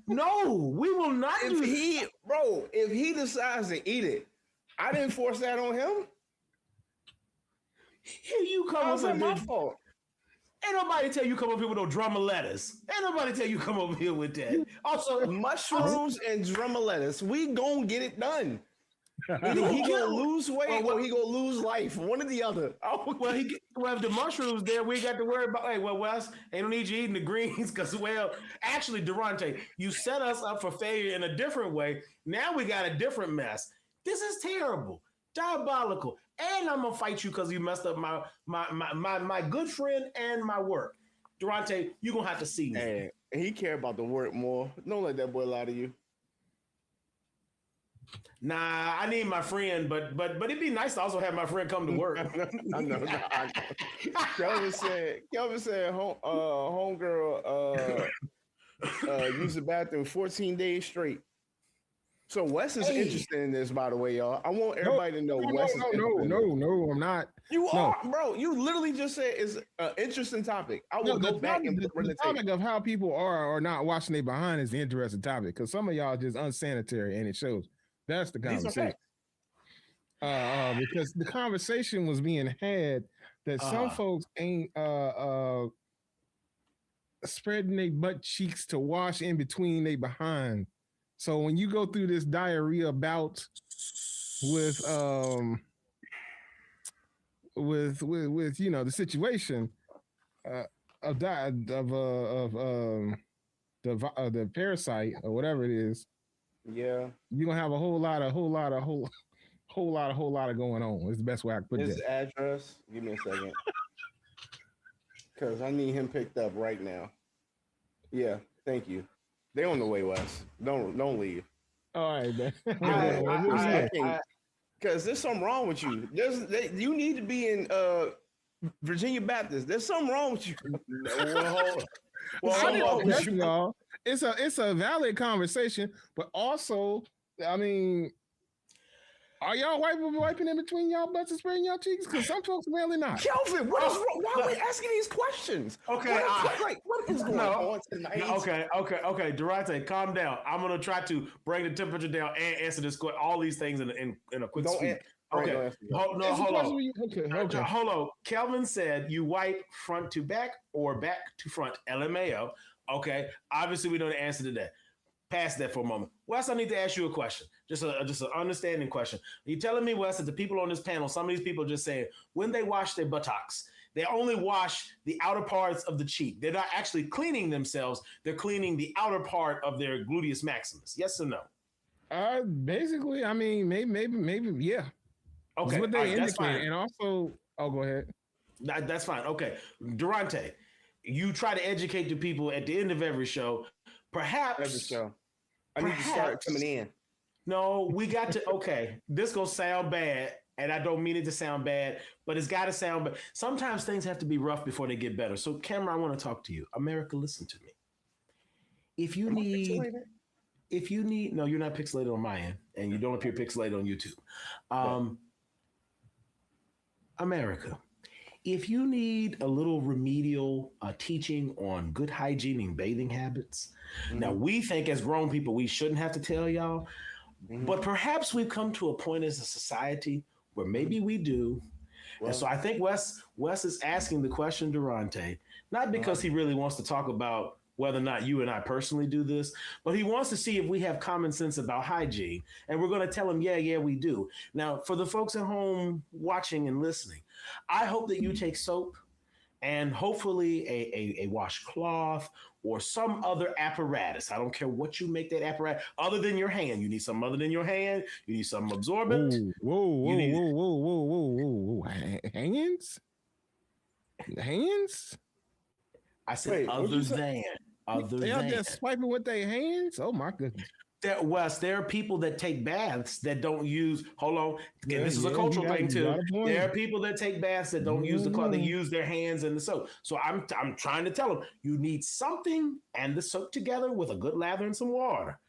No, we will not do it. Bro, if he decides to eat it, I didn't force that on him. Here you come. How's that my fault? Ain't nobody tell you come up here with no drummer lettuce. Ain't nobody tell you come over here with that. Also, mushrooms and drummer lettuce. We gonna get it done. Either he gonna lose weight or he gonna lose life. One or the other. Well, if the mushrooms there, we got to worry about. Hey, well, Wes, ain't no need you eating the greens because, actually, Durante, you set us up for failure in a different way. Now we got a different mess. This is terrible, diabolical, and I'm gonna fight you because you messed up my good friend and my work. Durante, you gonna have to see me. Hey, he care about the work more. Don't let that boy lie to you. Nah, I need my friend, but it'd be nice to also have my friend come to work. I know. Kelvin said, homegirl used the bathroom 14 days straight. So Wes is interested in this, by the way, y'all. I want everybody to know Wes is No, I'm not. You are, bro. You literally just said it's an interesting topic. I will go back and put the topic of how people are or not washing their behind is the interesting topic because some of y'all are just unsanitary and it shows. That's the conversation. Because the conversation was being had that some folks ain't spreading their butt cheeks to wash in between their behind. So when you go through this diarrhea bout with the situation of the parasite or whatever it is. Yeah, you're gonna have a whole lot of going on. Is the best way I can put it. His address. Give me a second, because I need him picked up right now. Yeah, thank you. They on the way, Wes. Don't leave. All right, man. Because there's something wrong with you. You need to be in Virginia Baptist. There's something wrong with you. Y'all. It's a valid conversation, but also, I mean, are y'all wiping in between y'all butts and spraying y'all cheeks? Because some folks really not. Kelvin, what is wrong? Why are we asking these questions? Okay, what is going on tonight? Okay, Durante, calm down. I'm gonna try to bring the temperature down and answer this all these things in a quick sweep. Okay. Hold on. Kelvin said you wipe front to back or back to front. LMAO. Okay. Obviously, we know the answer to that. Pass that for a moment. Wes, I need to ask you a question. Just an understanding question. Are you telling me, Wes, that the people on this panel, some of these people are just saying when they wash their buttocks, they only wash the outer parts of the cheek. They're not actually cleaning themselves. They're cleaning the outer part of their gluteus maximus. Yes or no? Basically, I mean, maybe, yeah. Okay. That's what they indicate. And also, go ahead. That's fine. Okay. Durante, you try to educate the people at the end of every show. Perhaps. Every show. I need to start coming in. No, we got to. Okay. This going to sound bad. And I don't mean it to sound bad, but it's got to sound bad. Sometimes things have to be rough before they get better. So, Cameron, I want to talk to you. America, listen to me. If you need, no, you're not pixelated on my end, and you don't appear pixelated on YouTube. America, if you need a little remedial teaching on good hygiene and bathing habits, now we think as grown people we shouldn't have to tell y'all, but perhaps we've come to a point as a society where maybe we do. Well, And so I think Wes is asking the question, Durante, not because he really wants to talk about whether or not you and I personally do this, but he wants to see if we have common sense about hygiene. And we're going to tell him, yeah, we do. Now, for the folks at home watching and listening, I hope that you take soap and hopefully a washcloth or some other apparatus. I don't care what you make that apparatus other than your hand. You need something other than your hand. You need something absorbent. Whoa. Hands? Hands? I said Wait, other than. Other They are than. just swiping with their hands? Oh my goodness. Wes, there are people that take baths that don't use. Hold on, again, this is a cultural thing too. point. There are people that take baths that don't use the cloth; they use their hands and the soap. So I'm trying to tell them you need something and the soap together with a good lather and some water.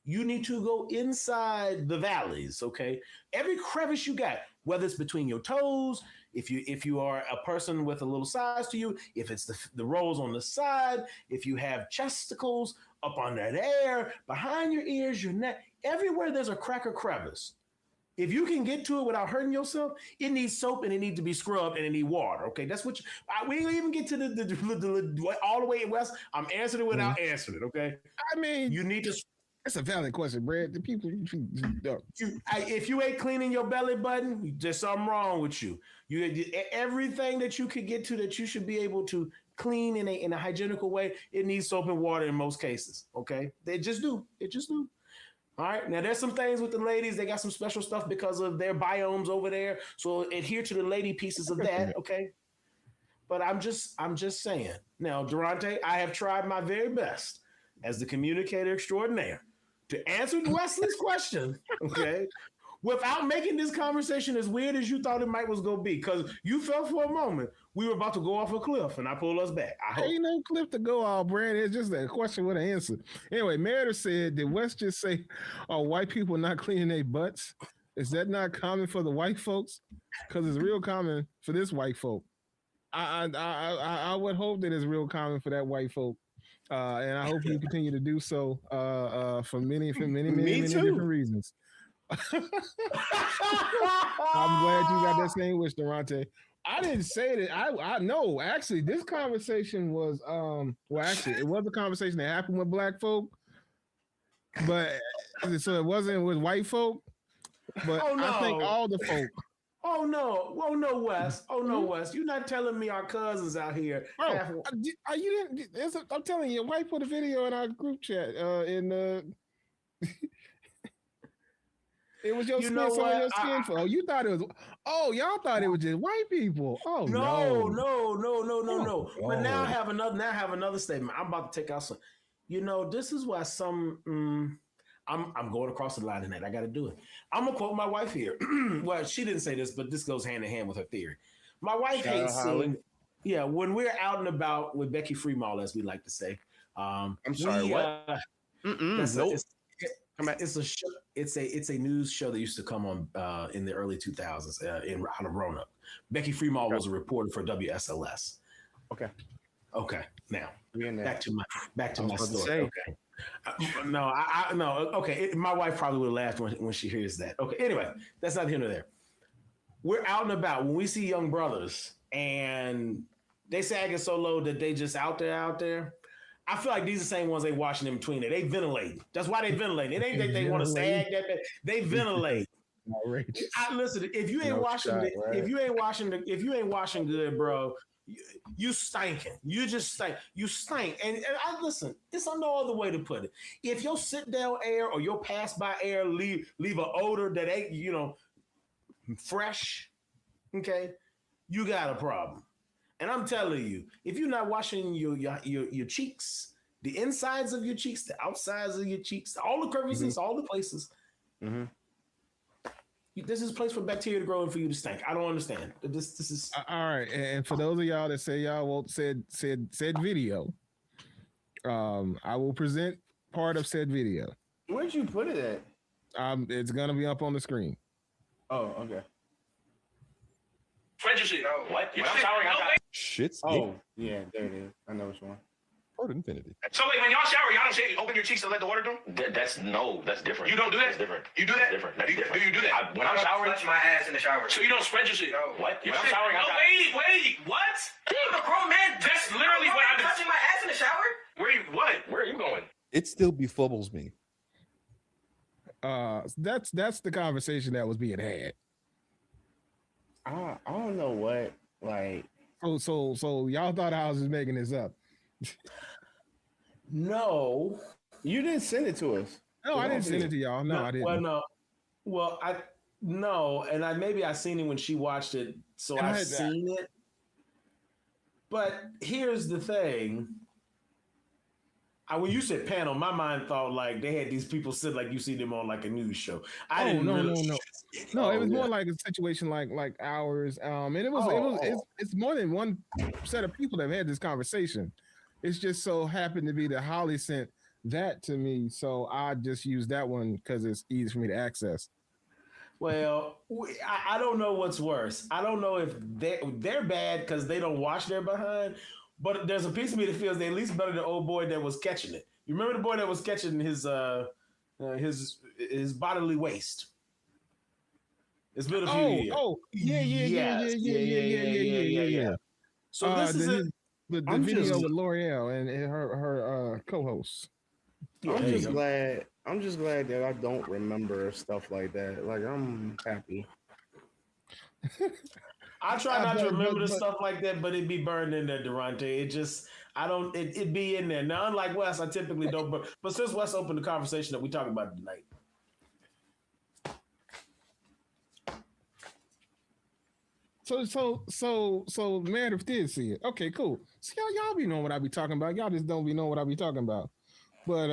You need to go inside the valleys, okay? Every crevice you got, whether it's between your toes, if you are a person with a little size to you, if it's the rolls on the side, if you have chesticles up on that air, behind your ears, your neck, everywhere there's a crack or crevice. If you can get to it without hurting yourself, it needs soap and it needs to be scrubbed and it needs water. Okay, that's what we didn't even get to the all the way in West. I'm answering it without answering it. Okay, I mean, you need to. it's a valid question, Brad. The people, If you ain't cleaning your belly button, there's something wrong with you. Everything that you could get to that you should be able to clean in a hygienical way, it needs soap and water in most cases. Okay, they just do. It just do. All right. Now there's some things with the ladies. They got some special stuff because of their biomes over there. So adhere to the lady pieces of that. Okay. But I'm just saying. Now, Durante, I have tried my very best as the communicator extraordinaire to answer Wesley's question, okay, without making this conversation as weird as you thought it was going to be. Because you felt for a moment we were about to go off a cliff, and I pulled us back. Ain't no cliff to go off, Brad. It's just a question with an answer. Anyway, Meredith said, did West just say, are white people not cleaning their butts? Is that not common for the white folks? Because it's real common for this white folk. I would hope that it's real common for that white folk. And I hope you continue to do so for many different reasons. I'm glad you got that same wish, Durante. I didn't say that. I know. Actually, this conversation was it was a conversation that happened with black folk, but so it wasn't with white folk. But I think all the folk. Oh no! Wes! Wes! You're not telling me our cousins out here. Bro, you didn't. I'm telling you, white put a video in our group chat. It was your skin, some of your skin. Oh, you thought it was. Oh, y'all thought it was just white people. Oh no. But now I have another statement. I'm about to take out some. This is why some. I'm going across the line tonight. I got to do it. I'm gonna quote my wife here. Well, she didn't say this, but this goes hand in hand with her theory. My wife hates seeing. Yeah, when we're out and about with Becky Freemall, as we like to say. I'm sorry. What? Nope. It's a show. It's a news show that used to come on in the early 2000s out of Roanoke. Becky Freemall was a reporter for WSLS. Okay. Now back to my story. Okay. No. Okay. My wife probably would have laughed when she hears that. Okay. Anyway, that's not here nor there. We're out and about when we see young brothers and they sagging so low that they just out there. I feel like these are the same ones they washing in between. They ventilate. That's why they ventilate. It ain't that they want to sag that. They ventilate. Listen, if you ain't washing good, bro, you stinking. You just stink. You stink. And I listen. There's no other way to put it. If your sit down air or your pass by air leave an odor that ain't fresh, okay, you got a problem. And I'm telling you, if you're not washing your cheeks, the insides of your cheeks, the outsides of your cheeks, all the crevices, all the places, this is a place for bacteria to grow and for you to stink. I don't understand. This is all right. And for those of y'all that say y'all won't said video, I will present part of said video. Where'd you put it at? It's gonna be up on the screen. Oh, okay. Spread your shit. No. What? You When I'm said showering, I no got. way. Shit's Oh, yeah, there it is. I know which one. Toward infinity. So wait, when y'all shower, y'all don't say open your cheeks and let the water through? That's different. You don't do that? That's different. You do that? That's different. That's different. Do you do that? When I'm showering, Touch my ass in the shower. so you don't spread your shit? No. What? When I'm showering, I got. Wait, what? I'm a grown man. That's literally what I've been. touching my ass in the shower. Where are you going? It still befuddles me. That's the conversation that was being had. I don't know what, like. So y'all thought I was just making this up. No, you didn't send it to us. No, I didn't send it to y'all. No, I didn't. Well, no. Well, and I seen it when she watched it, so And I I've had that. seen it. But here's the thing. When you said panel, my mind thought like they had these people sit like you see them on like a news show. I didn't No, really. No, it was more like a situation like ours. And it's more than one set of people that have had this conversation. It's just so happened to be that Holly sent that to me, so I just used that one because it's easy for me to access. Well, I don't know what's worse. I don't know if they're bad because they don't wash their behind, but there's a piece of me that feels they're at least better than the old boy that was catching it. You remember the boy that was catching his bodily waste? It's been a few years. Oh, yeah. So this is it. The video with L'Oreal and her co-host. I'm just glad that I don't remember stuff like that. Like, I'm happy. I try not to remember the stuff like that, but it'd be burned in there, Durante. It'd be in there. Now, unlike Wes, I typically don't, but since Wes opened the conversation that we talking about tonight. So Meredith did see it. Okay, cool. See, y'all be knowing what I be talking about. Y'all just don't be knowing what I be talking about. But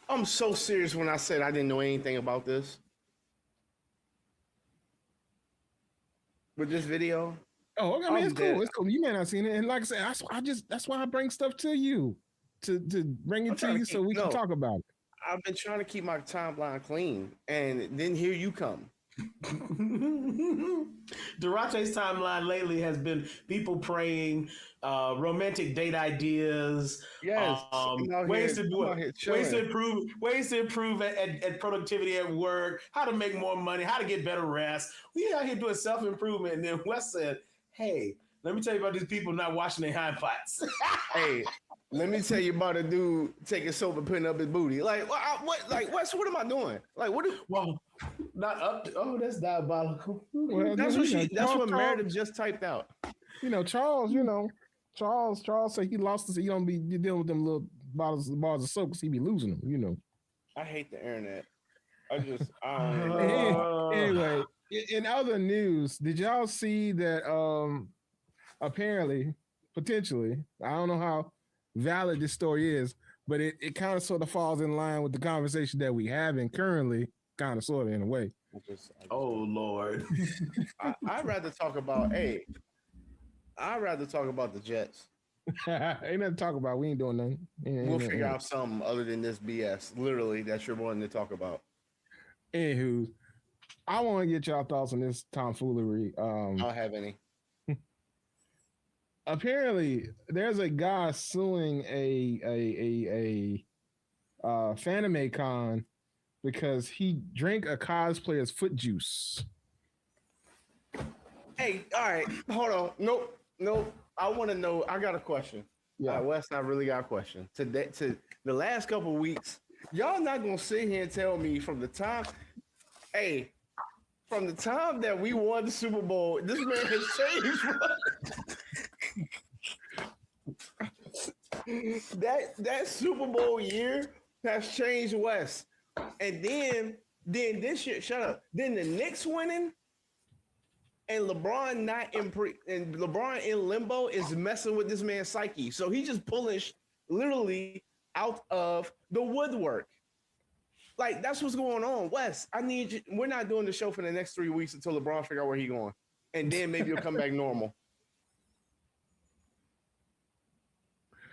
I'm so serious when I said I didn't know anything about this. With this video. Oh, I mean, it's cool. It's cool. You may not have seen it, and like I said, that's why I bring stuff to you to bring it to you so we can talk about it. I've been trying to keep my timeline clean, and then here you come. Durante's timeline lately has been people praying, romantic date ideas, yes, ways to improve at productivity at work, how to make more money, how to get better rest. We out here doing self-improvement, and then Wes said, "Hey, let me tell you about these people not washing their hind parts." Hey, let me tell you about a dude taking soap and putting up his booty. Like, what? Like, Wes, what am I doing? Like, what? Well, not up. That's diabolical. Well, That's what Meredith just typed out. Charles said he lost this. He don't be dealing with them little bars of soap because he be losing them. I hate the internet. Anyway, in other news, did y'all see that? Apparently, potentially, I don't know how valid this story is, but it kind of sort of falls in line with the conversation that we having currently, kind of sort of in a way. Oh Lord. I'd rather talk about the Jets. Ain't nothing to talk about. We ain't doing nothing. We'll figure out something other than this BS, literally, that you're wanting to talk about. Anywho, I want to get y'all thoughts on this tomfoolery. I don't have any. Apparently, there's a guy suing a Fanime Con because he drank a cosplayer's foot juice. Hey, all right, hold on. Nope. I want to know. I got a question. Yeah, Wes, I really got a question. To the last couple of weeks, y'all not gonna sit here and tell me from the time that we won the Super Bowl, this man has changed. that Super Bowl year has changed Wes. And then this year, shut up. Then the Knicks winning and LeBron and LeBron in limbo is messing with this man's psyche. So he just pulling literally out of the woodwork. Like, that's what's going on. Wes, I need you. We're not doing the show for the next 3 weeks until LeBron figure out where he's going. And then maybe he'll come back normal.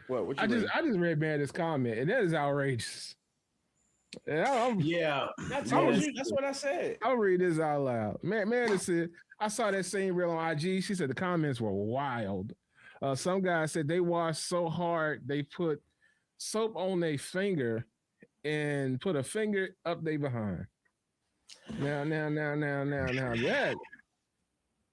What I just read Meredith's comment, and that is outrageous. Yeah, I yeah. told you. That's what I said. I'll read this out loud. Man, said, I saw that same reel on IG. She said the comments were wild. Some guy said they washed so hard they put soap on their finger and put a finger up they behind. Now, that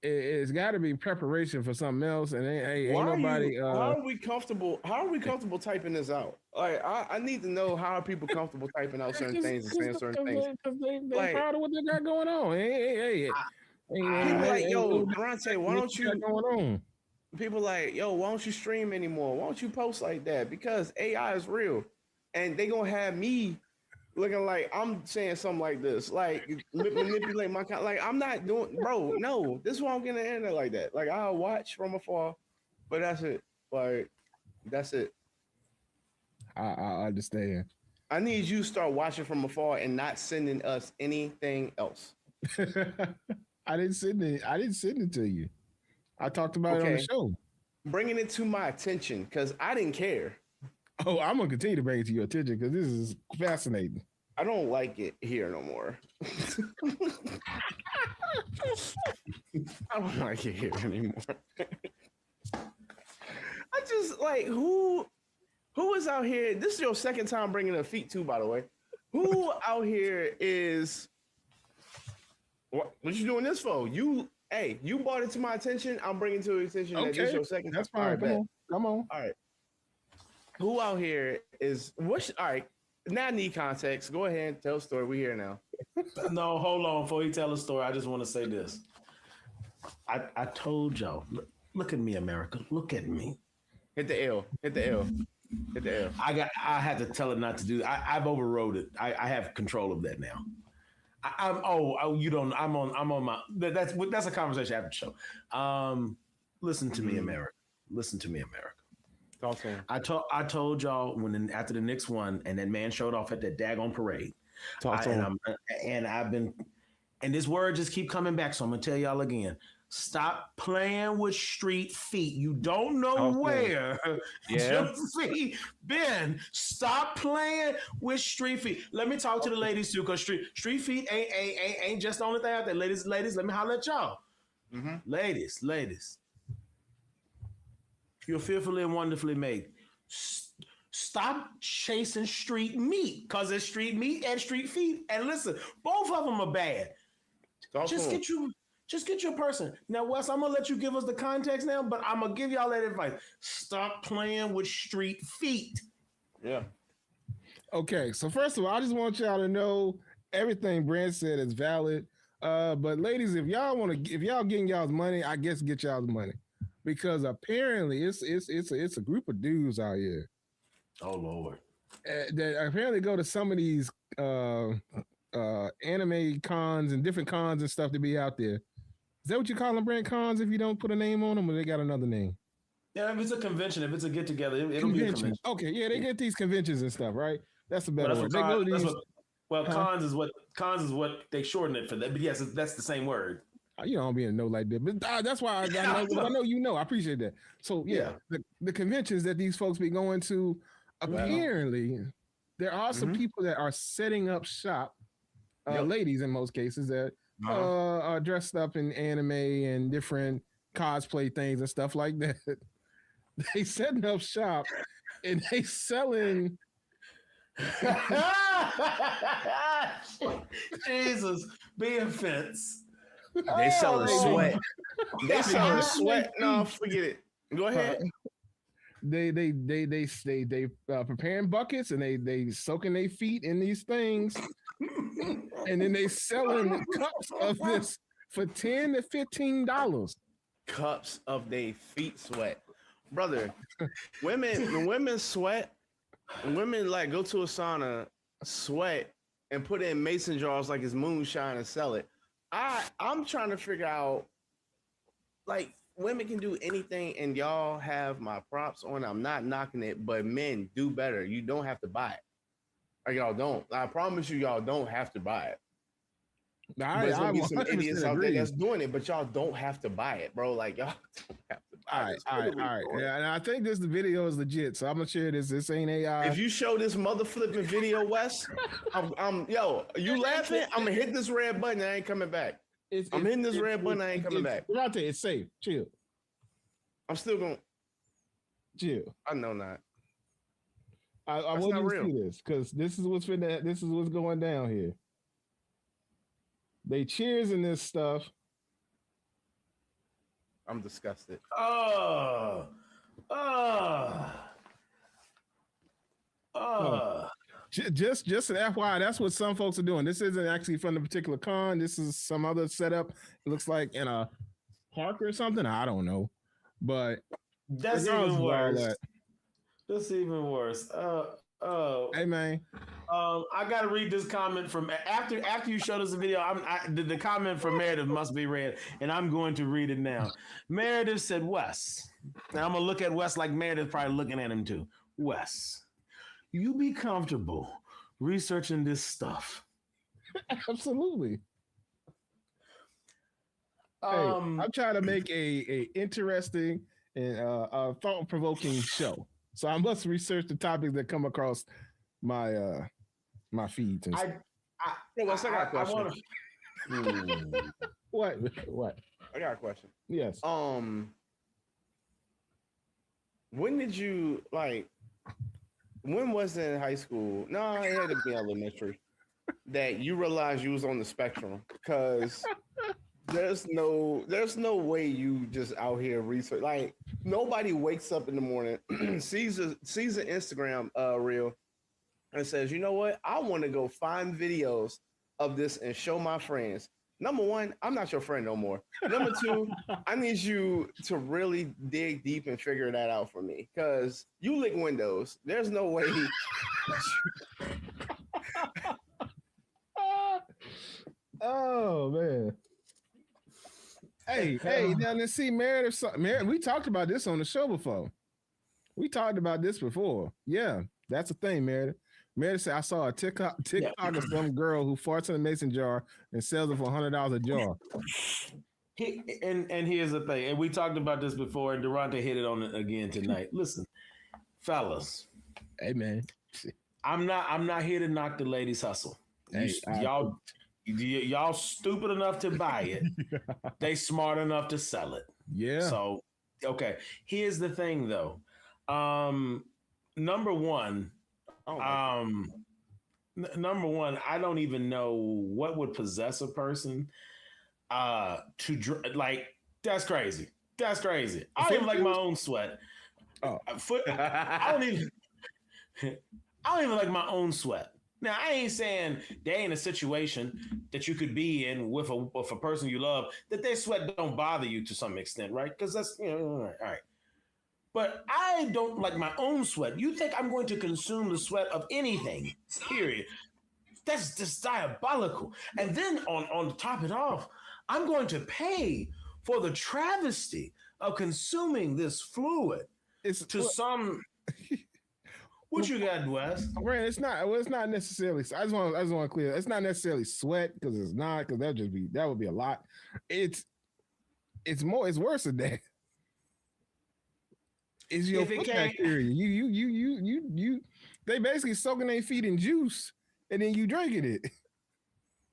it's got to be preparation for something else, and ain't nobody. How are we comfortable? How are we comfortable typing this out? Like, I need to know how are people comfortable typing out certain things and saying certain things. They Like, proud of what they got going on. people like, yo, Durante, why don't got you? going on? People like, yo, why don't you stream anymore? Why don't you post like that? Because AI is real, and they gonna have me looking like I'm saying something like this, like manipulate my like I'm not doing, bro. No, this is why I'm getting the internet like that. Like I'll watch from afar, but that's it. Like that's it. I understand. I need you to start watching from afar and not sending us anything else. I didn't send it to you. I talked about it on the show. Bringing it to my attention because I didn't care. Oh, I'm gonna continue to bring it to your attention because this is fascinating. I don't like it here no more. I don't like it here anymore. I just like who is out here. This is your second time bringing a feet too, by the way. Who out here is what you doing this for? You brought it to my attention. I'm bringing it to your attention. Okay, that this is your second. That's fine. Come on. All right. Who out here is all right? Now I need context. Go ahead and tell a story. We here now. No, hold on. Before you tell the story, I just want to say this. I told y'all. Look at me, America. Look at me. Hit the L. Hit the L. Hit the L. I had to tell it not to do that. I've overrode it. I have control of that now. You don't. I'm on my. That's a conversation after the show. Listen to me, America. Listen to me, America. Awesome. I told y'all after the Knicks won and that man showed off at that daggone parade. And this word just keep coming back. So I'm gonna tell y'all again. Stop playing with street feet. You don't know where your feet been. Stop playing with street feet. Let me talk to the ladies too, because street feet ain't just the only thing out there. Ladies, let me holler at y'all. Mm-hmm. Ladies. You're fearfully and wonderfully made. Stop chasing street meat, because there's street meat and street feet. And listen, both of them are bad. Just get your person. Now, Wes, I'm going to let you give us the context now, but I'm going to give y'all that advice. Stop playing with street feet. Yeah. Okay, so first of all, I just want y'all to know everything Brent said is valid. But ladies, if y'all getting y'all's money, I guess get y'all's money. Because apparently it's a group of dudes out here. Oh Lord! That apparently go to some of these anime cons and different cons and stuff to be out there. Is that what you call them, brand cons? If you don't put a name on them, or they got another name? Yeah, if it's a convention, if it's a get together, it'll be a convention. Okay, yeah, they get these conventions and stuff, right? That's a better word. They go to these. Cons is what they shorten it for that. But yes, that's the same word. You don't be in know like that, but that's why I know you know. I appreciate that. So yeah. The conventions that these folks be going to, apparently, there are some people that are setting up shop, ladies in most cases that are dressed up in anime and different cosplay things and stuff like that. They setting up shop and they selling. Jesus, be offense. They selling sweat. They selling sweat. No, forget it. Go ahead. They preparing buckets and they soaking their feet in these things, and then they selling cups of this for $10 to $15. Cups of their feet sweat, brother. Women sweat. Women like go to a sauna, sweat, and put it in mason jars like it's moonshine and sell it. I'm trying to figure out, like, women can do anything, and y'all have my props on. I'm not knocking it, but men do better. You don't have to buy it, or y'all don't. I promise you, y'all don't have to buy it. There's gonna be some idiots out there that's doing it, but y'all don't have to buy it, bro. Like, y'all don't have to All right. Yeah, and I think the video is legit, so I'm gonna share this. This ain't AI. If you show this mother flipping video, Wes, yo, you laughing? I'm gonna hit this red button. I ain't coming back. I'm hitting this red button. I ain't coming back. Right there, it's safe. Chill. I'm still gonna chill. I know not. I want you to see this because this is what's going down here. They cheers in this stuff. I'm disgusted. Just an FYI, that's what some folks are doing. This isn't actually from the particular con. This is some other setup. It looks like in a park or something. I don't know, but that's even worse. That's even worse. Hey man. I gotta read this comment from after you showed us the video. The comment from Meredith must be read, and I'm going to read it now. Meredith said, "Wes," and I'm gonna look at Wes like Meredith probably looking at him too. Wes, you be comfortable researching this stuff. Absolutely. I'm trying to make a interesting and thought-provoking show. So I must research the topics that come across my my feeds. And I got a question. What? I got a question. Yes. When did you when was it in high school? No, it had to be elementary. That you realized you was on the spectrum, because there's no way you just out here research. Like, nobody wakes up in the morning, sees an Instagram reel and says, you know what? I want to go find videos of this and show my friends. Number one, I'm not your friend no more. Number two, I need you to really dig deep and figure that out for me, because you lick windows. There's no way. Oh man. Hey, now let's see, Meredith. We talked about this on the show before. Yeah, that's the thing, Meredith. Meredith said, I saw a TikTok of some girl who farts in a mason jar and sells it for $100 a jar. And here's the thing, and we talked about this before, and Durante hit it on it again tonight. Listen, fellas. Hey man. I'm not here to knock the ladies' hustle. Y'all stupid enough to buy it. They smart enough to sell it. Yeah. So, okay. Here's the thing, though. Number one, I don't even know what would possess a person to that's crazy. That's crazy. I don't even like my own sweat. I don't even like my own sweat. Now, I ain't saying there ain't a situation that you could be in with a person you love that their sweat don't bother you to some extent, right? Because that's, all right. But I don't like my own sweat. You think I'm going to consume the sweat of anything, period. That's just diabolical. And then on top it off, I'm going to pay for the travesty of consuming this fluid some... What you got, Wes? Grant, it's not necessarily. I just want to clear. It's not necessarily sweat, because it's not, because that would be a lot. It's worse than that. It's your foot bacteria. You they basically soaking their feet in juice, and then you drinking it.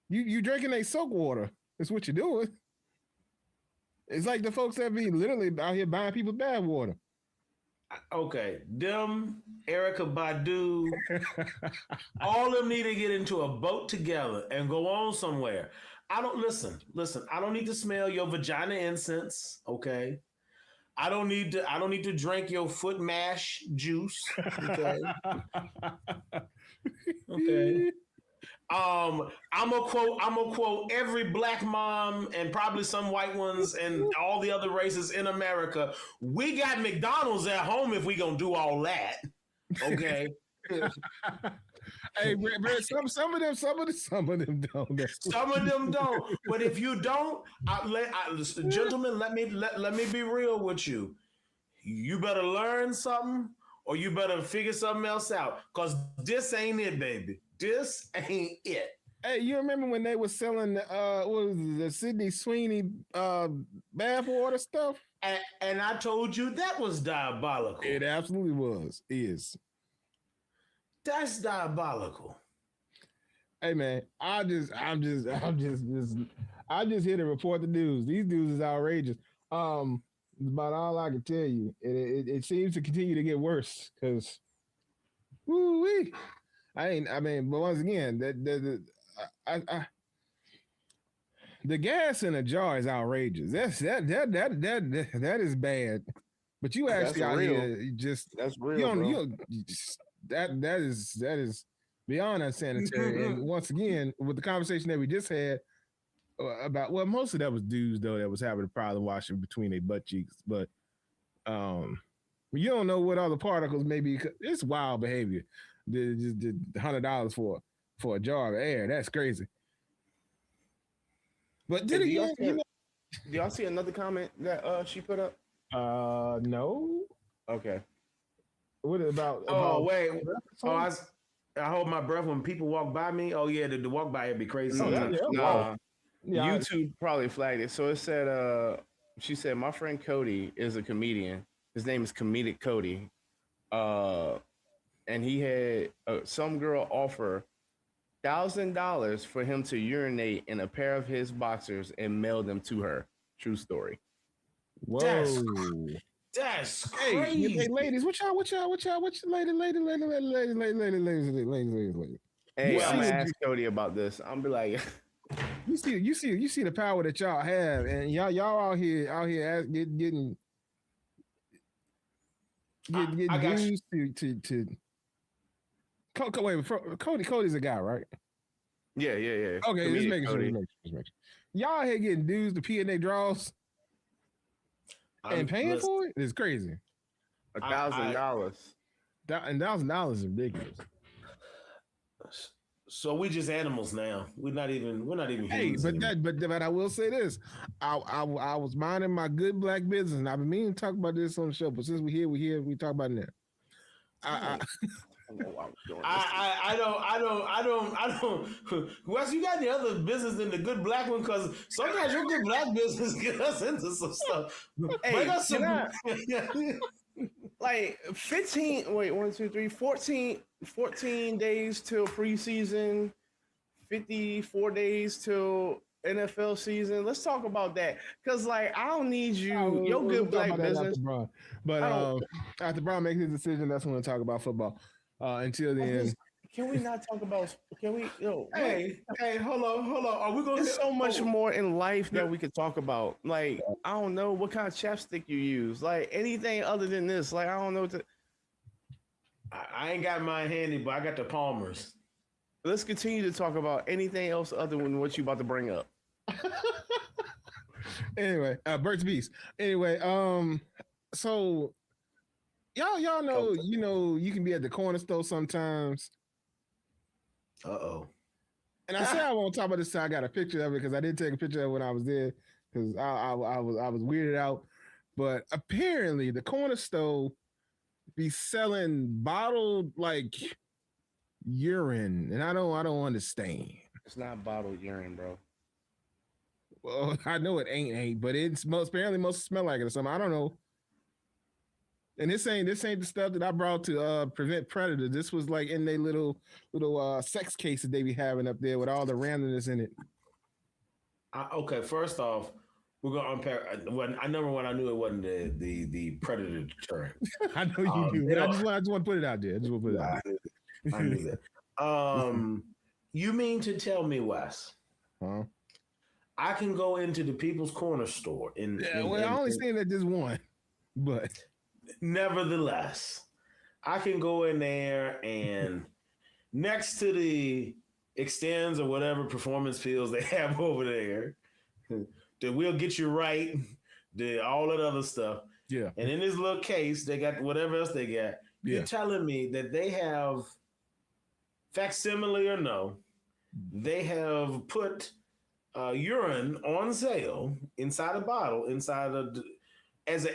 You drinking their soak water. That's what you're doing. It's like the folks that be literally out here buying people's bath water. Okay, them, Erica Badu, all of them need to get into a boat together and go on somewhere. I don't listen. I don't need to smell your vagina incense. Okay, I don't need to drink your foot mash juice. Okay. Okay. I'm gonna quote every black mom and probably some white ones and all the other races in America. We got McDonald's at home if we gonna do all that. Okay. Hey, some of them don't. Some of them don't. But if you don't, gentlemen, let me be real with you. You better learn something, or you better figure something else out. Cause this ain't it, baby. This ain't it. Hey, you remember when they were selling what was it, the Sydney Sweeney bathwater stuff? And I told you that was diabolical. It absolutely was. Is. That's diabolical. Hey man, I'm just here to report the news. These dudes is outrageous. That's about all I can tell you. It seems to continue to get worse because, woo wee. I mean, but once again, the gas in a jar is outrageous. That is bad. But you actually out real. here just That's real, you don't bro. you don't, that is beyond unsanitary. And once again, with the conversation that we just had about, well, most of that was dudes though that was having a problem washing between their butt cheeks, but you don't know what other particles maybe. It's wild behavior. The $100 for a jar of air, that's crazy. But then again, do y'all see another comment that she put up? no. Okay. What about? Oh wait. Oh, I hold my breath when people walk by me. Oh yeah, the walk by would be crazy. Nah. Yeah, YouTube probably flagged it. So it said, she said, my friend Cody is a comedian. His name is Comedic Cody. And he had some girl offer $1,000 for him to urinate in a pair of his boxers and mail them to her. True story. Whoa. That's Hey, crazy. hey, ladies, what y'all, ladies. Hey, Well, I'm gonna ask Cody about this. I'm be like, You see the power that y'all have, and y'all out here getting used to. Wait, Cody's a guy, right? yeah. Okay, just making sure. Y'all here getting dudes to pee in their drawers and paying for it is crazy. $1,000. And $1,000 is ridiculous. So we just animals now. We're not even Hey, humans anymore. but I will say this. I was minding my good black business, and I've been meaning to talk about this on the show, but since we talk about it now. I don't. Wes, you got any other business than the good black one? Because sometimes your good black business get us into some stuff. Hey, Bring us some. Like 14 days till preseason, 54 days till NFL season. Let's talk about that. Cause like I don't need you, your good black business. But after Brown makes his decision, that's when we'll talk about football. Until then. Can we not talk about? Can we? Hey, hold on. Are we going? There's so much more in life that we could talk about. Like I don't know what kind of chapstick you use. Like anything other than this. Like I don't know. I ain't got mine handy, but I got the Palmers. Let's continue to talk about anything else other than what you about to bring up. Anyway, Burt's Beast. Anyway, so y'all know, you can be at the corner store sometimes. Uh-oh. And I said I won't talk about this till I got a picture of it because I did take a picture of it when I was there because I was weirded out. But apparently the corner store be selling bottled like urine, and I don't understand. It's not bottled urine, bro. Well, I know it ain't, but it's apparently must smell like it or something. I don't know. And this ain't the stuff that I brought to prevent predators. This was like in their little sex cases they be having up there with all the randomness in it. Okay, first off, we're gonna unpack. I I knew it wasn't the predator deterrent. I know you do, but I just want to put it out there. I knew that. You mean to tell me, Wes? Huh? I can go into the People's Corner store I only seen that just one, but nevertheless, I can go in there and next to the extends or whatever performance pills they have over there, that will get you right, all that other stuff. Yeah. And in this little case, they got whatever else they got. Yeah. You're telling me that they have, facsimile or no, they have put urine on sale inside a bottle, inside as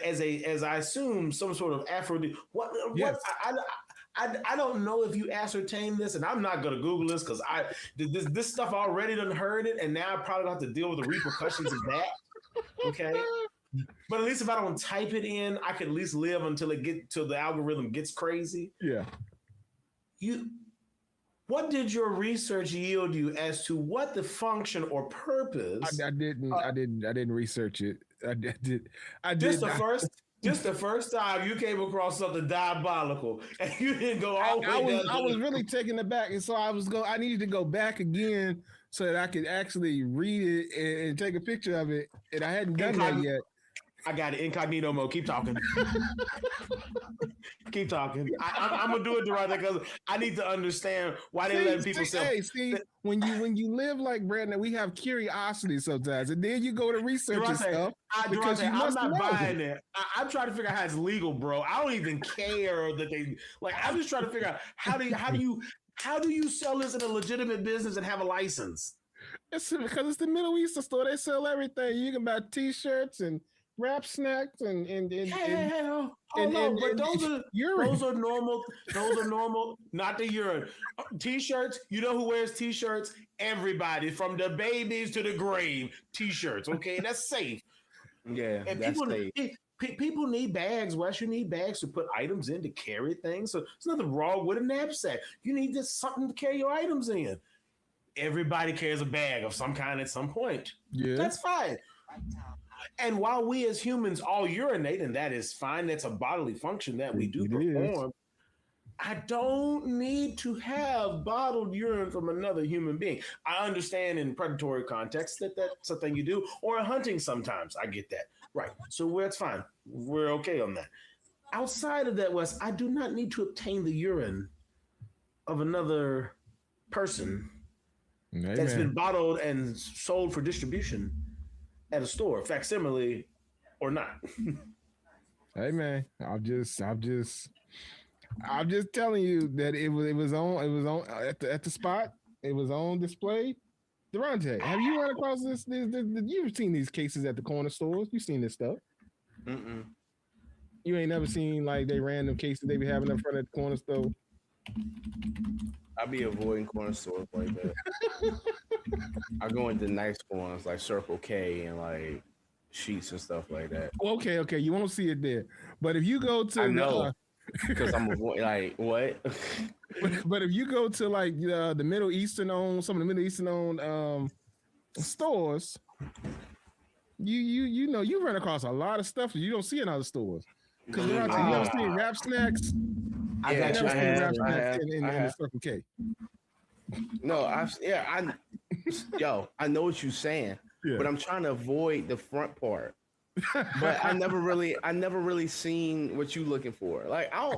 I assume some sort of aphrodisiac. What? Yes. I don't know if you ascertain this, and I'm not gonna Google this because this stuff already done heard it, and now I probably have to deal with the repercussions of that. Okay. But at least if I don't type it in, I can at least live until the algorithm gets crazy. Yeah. What did your research yield you as to what the function or purpose? I didn't research it. I did. Just the first time you came across something diabolical, and you didn't go all the way down. I was really taken aback, and so I needed to go back again so that I could actually read it and take a picture of it, and I hadn't done that yet. I got it. Incognito mode. Keep talking. Keep talking. I'm gonna do it the right way because I need to understand why they let people say. Hey, see, when you live like Brandon, we have curiosity sometimes, and then you go to research stuff. I'm not buying it. I'm trying to figure out how it's legal, bro. I don't even care that they like. I'm just trying to figure out how do you sell this in a legitimate business and have a license? It's because it's the Middle Eastern store. They sell everything. You can buy T-shirts and wrap snacks and but those are normal. Those are normal, not the urine. T-shirts. You know who wears T-shirts? Everybody, from the babies to the grave. T-shirts. Okay, that's safe. Yeah, and that's safe. People need bags. Wes, you need bags to put items in to carry things. So there's nothing wrong with a knapsack. You need just something to carry your items in. Everybody carries a bag of some kind at some point. Yeah, that's fine. And while we as humans all urinate, and that is fine, that's a bodily function that we do perform. I don't need to have bottled urine from another human being. I understand in predatory context that that's a thing you do, or hunting sometimes. I get that. Right. So that's fine. We're okay on that. Outside of that, Wes, I do not need to obtain the urine of another person that's been bottled and sold for distribution at a store, facsimile or not. Hey man, I'm just telling you that it was on at the spot. It was on display. Durante, have you run across this? You've seen these cases at the corner stores. You've seen this stuff. Mm-mm. You ain't never seen like they random cases they be having in front of the corner store. I be avoiding corner stores like that. I go into nice ones like Circle K and like Sheets and stuff like that. Okay, you won't see it there. But if you go to, I know because I'm avoiding like what. But if you go to like the Middle Eastern owned, some of the Middle Eastern owned stores, you know you run across a lot of stuff that you don't see in other stores. Because you never seen wrap snacks. I got you. I have in Circle K. No, I know what you're saying, but I'm trying to avoid the front part. But I never really seen what you looking for. Like I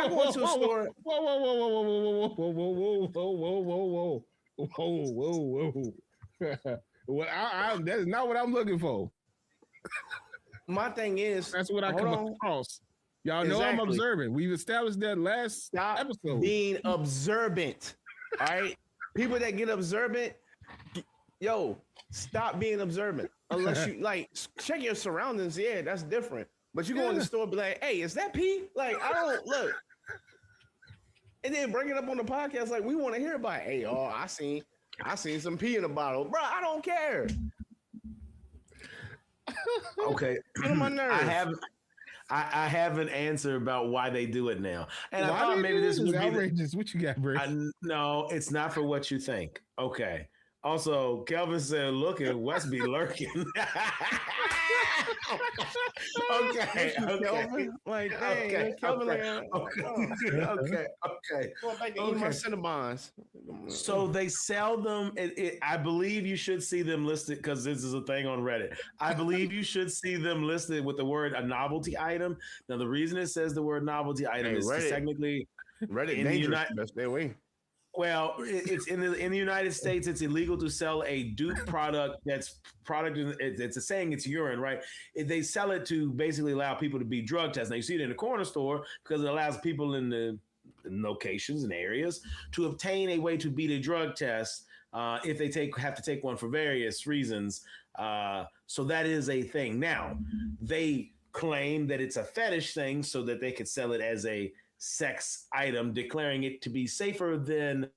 go into a store. Whoa. Well, that is not what I'm looking for. My thing is, that's what I come across. Y'all know I'm observant. We've established that last episode. Being observant. All right. People that get observant, stop being observant. Unless you like check your surroundings. Yeah, that's different. But you go in the store and be like, hey, is that pee? Like, I don't look. And then bring it up on the podcast. Like, we want to hear about it. Hey, I seen some pee in the bottle. Bro, I don't care. Okay. Get on my nerves. I have an answer about why they do it now, and why I thought maybe this would be outrageous. What you got, bro? No, it's not for what you think. Okay. Also, Kelvin said, "Look at West be lurking." Okay. Like, dang, Kelvin. Okay. Going back to eat my Cinnabons. So they sell them. I believe you should see them listed because this is a thing on Reddit. I believe you should see them listed with the word a novelty item. Now, the reason it says the word novelty item is technically Reddit dangerous. Stay away. Well, it's in the United States, it's illegal to sell a dupe product it's a saying it's urine, right? They sell it to basically allow people to be drug tested. Now, you see it in the corner store because it allows people in the locations and areas to obtain a way to beat a drug test if they have to take one for various reasons. So that is a thing. Now, they claim that it's a fetish thing so that they could sell it as a sex item, declaring it to be safer than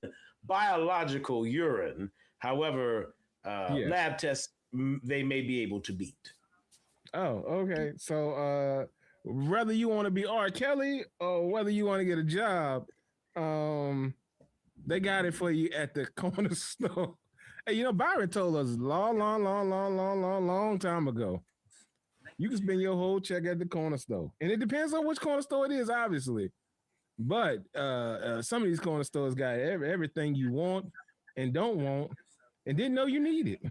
biological urine. However, Yes. lab tests they may be able to beat. Oh, okay. So whether you want to be R. Kelly or whether you want to get a job, they got it for you at the corner store. Hey, Byron told us long time ago. You can spend your whole check at the corner store. And it depends on which corner store it is, obviously. But some of these corner stores got everything you want and don't want and didn't know you needed.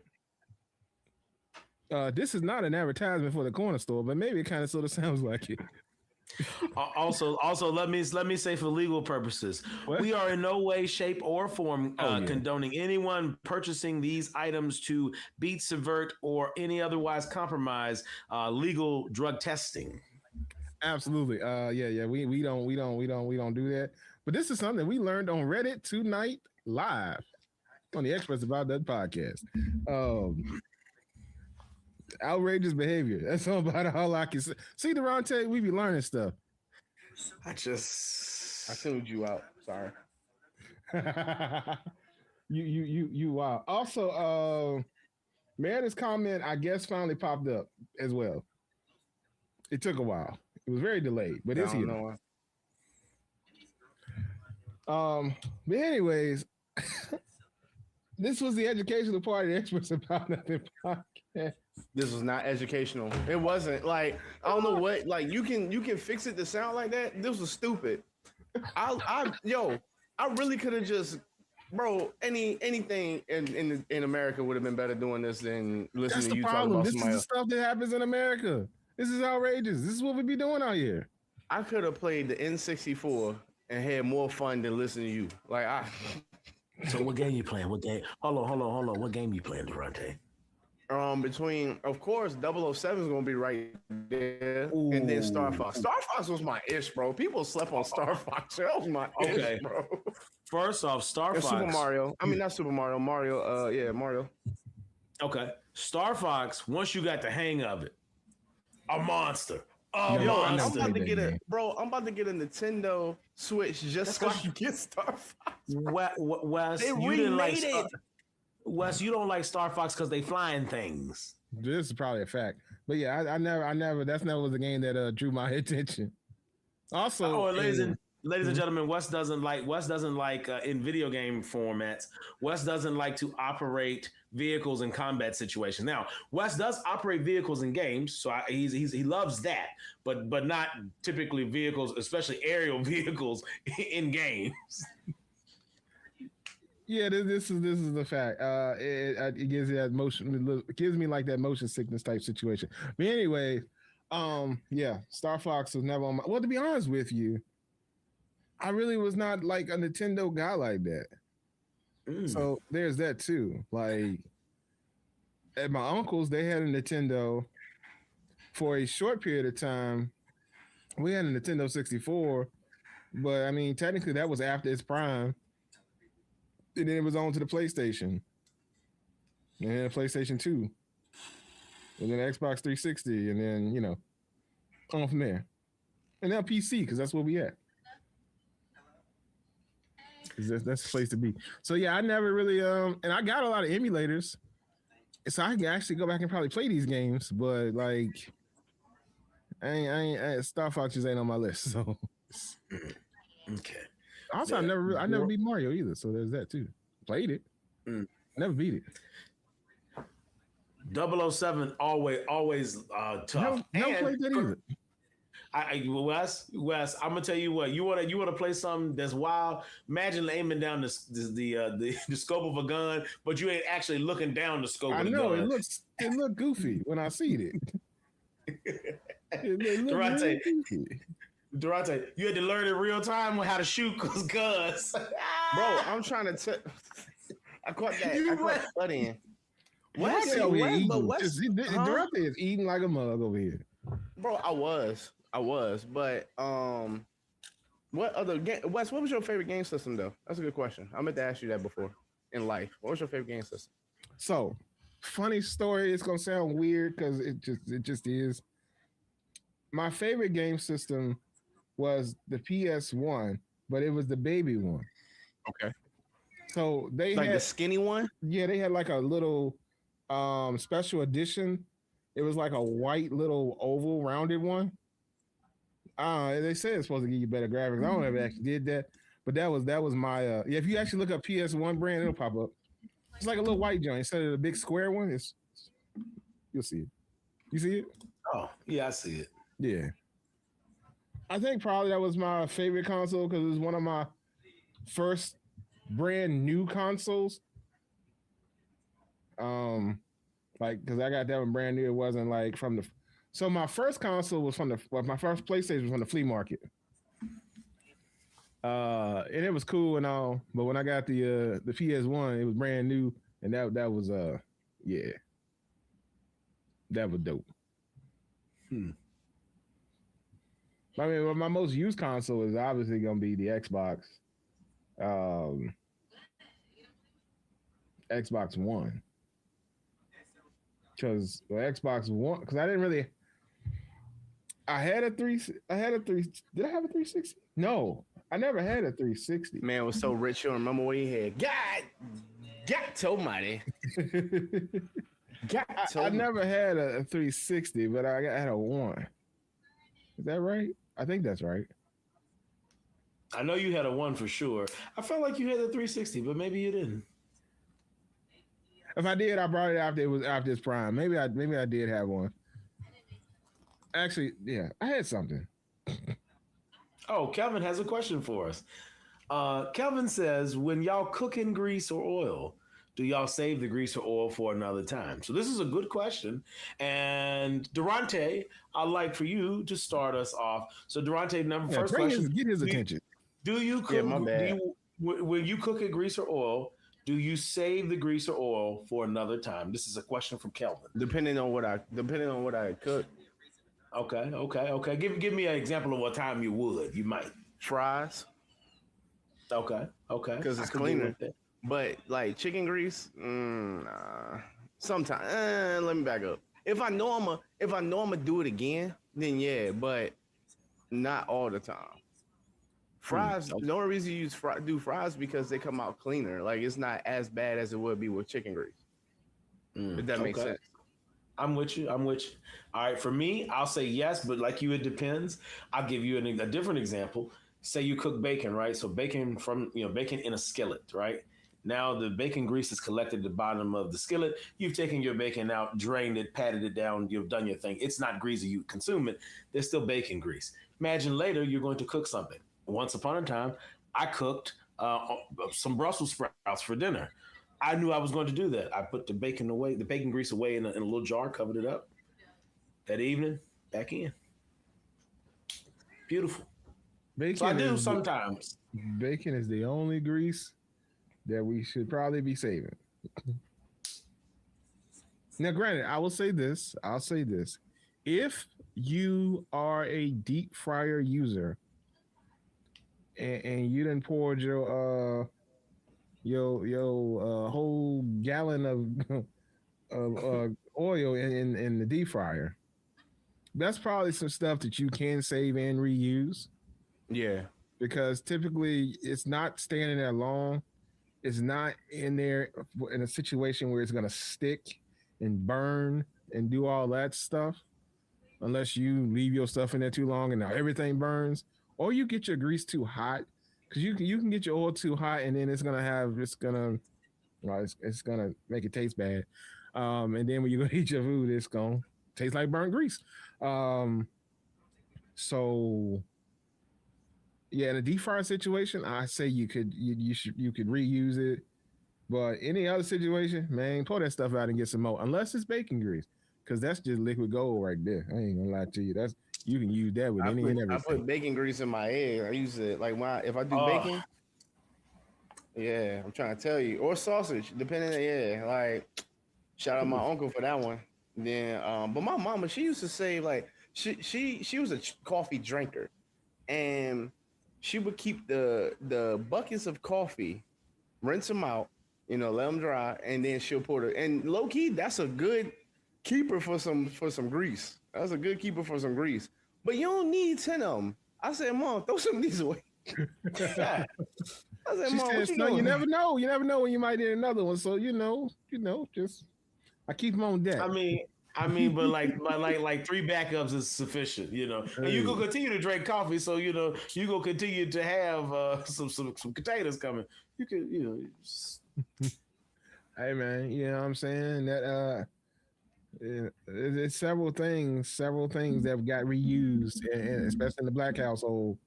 This is not an advertisement for the corner store, but maybe it kind of sort of sounds like it. Also, let me say for legal purposes, we are in no way, shape, or form condoning anyone purchasing these items to beat, subvert, or any otherwise compromise legal drug testing. Absolutely. Yeah. We don't do that. But this is something we learned on Reddit tonight live on the Experts About That podcast. Outrageous behavior. That's about all I can say. See, Durante, we be learning stuff. I tuned you out. Sorry. you wow. Also, Meredith's comment, I guess, finally popped up as well. It took a while. It was very delayed, but it's here. But anyways, this was the educational part of the Experts About Nothing podcast. This was not educational. It wasn't. Like, I don't know what. Like, you can fix it to sound like that. This was stupid. I really could have just, bro. Anything in America would have been better doing this than listening to you talk about this is the stuff that happens in America. This is outrageous. This is what we be doing out here. I could have played the N64 and had more fun than listening to you. So what game you playing? What game? Hold on. What game you playing, Durante? Between, of course, 007 is gonna be right there, Ooh. And then Star Fox. Star Fox was my ish, bro. People slept on Star Fox. That was my ish, bro. First off, Star Fox. Super Mario. I mean, not Super Mario. Mario. Yeah, Mario. Okay, Star Fox. Once you got the hang of it, a monster. I'm about to get I'm about to get a Nintendo Switch just so I can get Star Fox. Wes, they remade it. Wes, you don't like Star Fox because they flying things. This is probably a fact, but yeah, I never. That's never was a game that drew my attention. Also, ladies and gentlemen, Wes doesn't like in video game formats. Wes doesn't like to operate vehicles in combat situations. Now, Wes does operate vehicles in games, so he loves that, but not typically vehicles, especially aerial vehicles in games. Yeah, this is the fact. It gives you that motion. It gives me like that motion sickness type situation. But anyway, yeah, Star Fox was never on my. Well, to be honest with you, I really was not like a Nintendo guy like that. So there's that too. Like at my uncle's, they had a Nintendo for a short period of time. We had a Nintendo 64, but I mean, technically that was after its prime. And then it was on to the PlayStation. And then the PlayStation 2. And then Xbox 360. And then, on from there. And now PC, because that's where we at. Because that's the place to be. So, yeah, I never really... and I got a lot of emulators. So I can actually go back and probably play these games. But, like... Star Fox just ain't on my list, so... Okay. Also, I never beat Mario either, so there's that too. Played it, never beat it. 007 always tough. Never played that either. Wes, I'm gonna tell you what. You wanna play something that's wild? Imagine aiming down the scope of a gun, but you ain't actually looking down the scope of the gun. I know it looked goofy when I seen it. Durante. Durante, you had to learn in real time how to shoot guns. Bro, I'm trying to tell. I caught that. I caught that in. Durante is eating like a mug over here. Bro, I was. But what other game? Wes, what was your favorite game system though? That's a good question. I meant to ask you that before in life. What was your favorite game system? So, funny story. It's gonna sound weird because it just is. My favorite game system was the PS1, but it was the baby one. Okay. So they Like had the skinny one? yeah, they had like a little special edition. It was like a white little oval rounded one. They said it's supposed to give you better graphics. I don't know if it actually did that, but that was my yeah. If you actually look up PS1 brand, it'll pop up. It's like a little white joint instead of the big square one. You'll see it. You see it? Oh, yeah, I see it. Yeah. I think probably that was my favorite console because it was one of my first brand new consoles. Like because I got that one brand new. It wasn't like from the. So my first console was my first PlayStation was from the flea market. And it was cool and all, but when I got the PS1, it was brand new, and that was yeah, that was dope. I mean, my most used console is obviously gonna be the Xbox, um, Xbox One, because the Xbox One, because I didn't really. I had a three. Did I have a 360? No, I never had a 360. Man was so rich, you don't remember what he had. God almighty. I never had a 360, but I had a one. Is that right? I think that's right. I know you had a one for sure. I felt like you had a 360, but maybe you didn't. If I did, I brought it after it was after its prime. Maybe I did have one. Actually, yeah, I had something. Oh, Kevin has a question for us. Kevin says, when y'all cook in grease or oil, do y'all save the grease or oil for another time? So this is a good question. And Durante, I'd like for you to start us off. So Durante, first question. Get his attention. Do you cook? Yeah, my bad. When you cook in grease or oil, do you save the grease or oil for another time? This is a question from Kelvin. Depending on what I cook. Okay. Give me an example of what time you would. You might. Fries. Okay. Because it's cleaner. But like chicken grease, nah. Sometimes. Let me back up. If I know I'ma do it again, then yeah, but not all the time. Fries. Okay. The only reason you do fries because they come out cleaner. Like it's not as bad as it would be with chicken grease. If that makes sense. I'm with you. All right. For me, I'll say yes, but like you, it depends. I'll give you a different example. Say you cook bacon, right? So bacon bacon in a skillet, right? Now the bacon grease is collected at the bottom of the skillet. You've taken your bacon out, drained it, patted it down. You've done your thing. It's not greasy. You consume it. There's still bacon grease. Imagine later you're going to cook something. Once upon a time, I cooked some Brussels sprouts for dinner. I knew I was going to do that. I put the bacon grease away in a little jar, covered it up. That evening, back in. Beautiful. Bacon so I do sometimes. Bacon is the only grease that we should probably be saving. Now, granted, I'll say this. If you are a deep fryer user and you done poured your whole gallon of oil in the deep fryer, that's probably some stuff that you can save and reuse. Yeah, because typically it's not staying in there long. It's not in there in a situation where it's gonna stick and burn and do all that stuff, unless you leave your stuff in there too long and now everything burns, or you get your grease too hot. Because you can get your oil too hot and then it's gonna make it taste bad. And then when you go eat your food, it's gonna taste like burnt grease. So yeah, in a deep fryer situation, I say you could reuse it. But any other situation, man, pull that stuff out and get some more. Unless it's bacon grease, because that's just liquid gold right there. I ain't gonna lie to you. You can use that with any and everything. I put bacon grease in my egg. I use it like if I do bacon. Yeah, I'm trying to tell you, or sausage, depending. Yeah, like shout out my uncle for that one. Then, but my mama, she used to say like she was a coffee drinker, and she would keep the buckets of coffee, rinse them out, let them dry, and then she'll pour it. And low key, that's a good keeper for some grease. That's a good keeper for some grease. But you don't need 10 of them. I said, Mom, throw some of these away. Yeah. I said, She Mom, said, what you "Son, doing? you never know. You never know when you might need another one. So just I keep them on deck." But like 3 backups is sufficient, And you go continue to drink coffee, so you go continue to have some containers coming. You can Hey man, you know what I'm saying? That it's several things that got reused, and especially in the black household,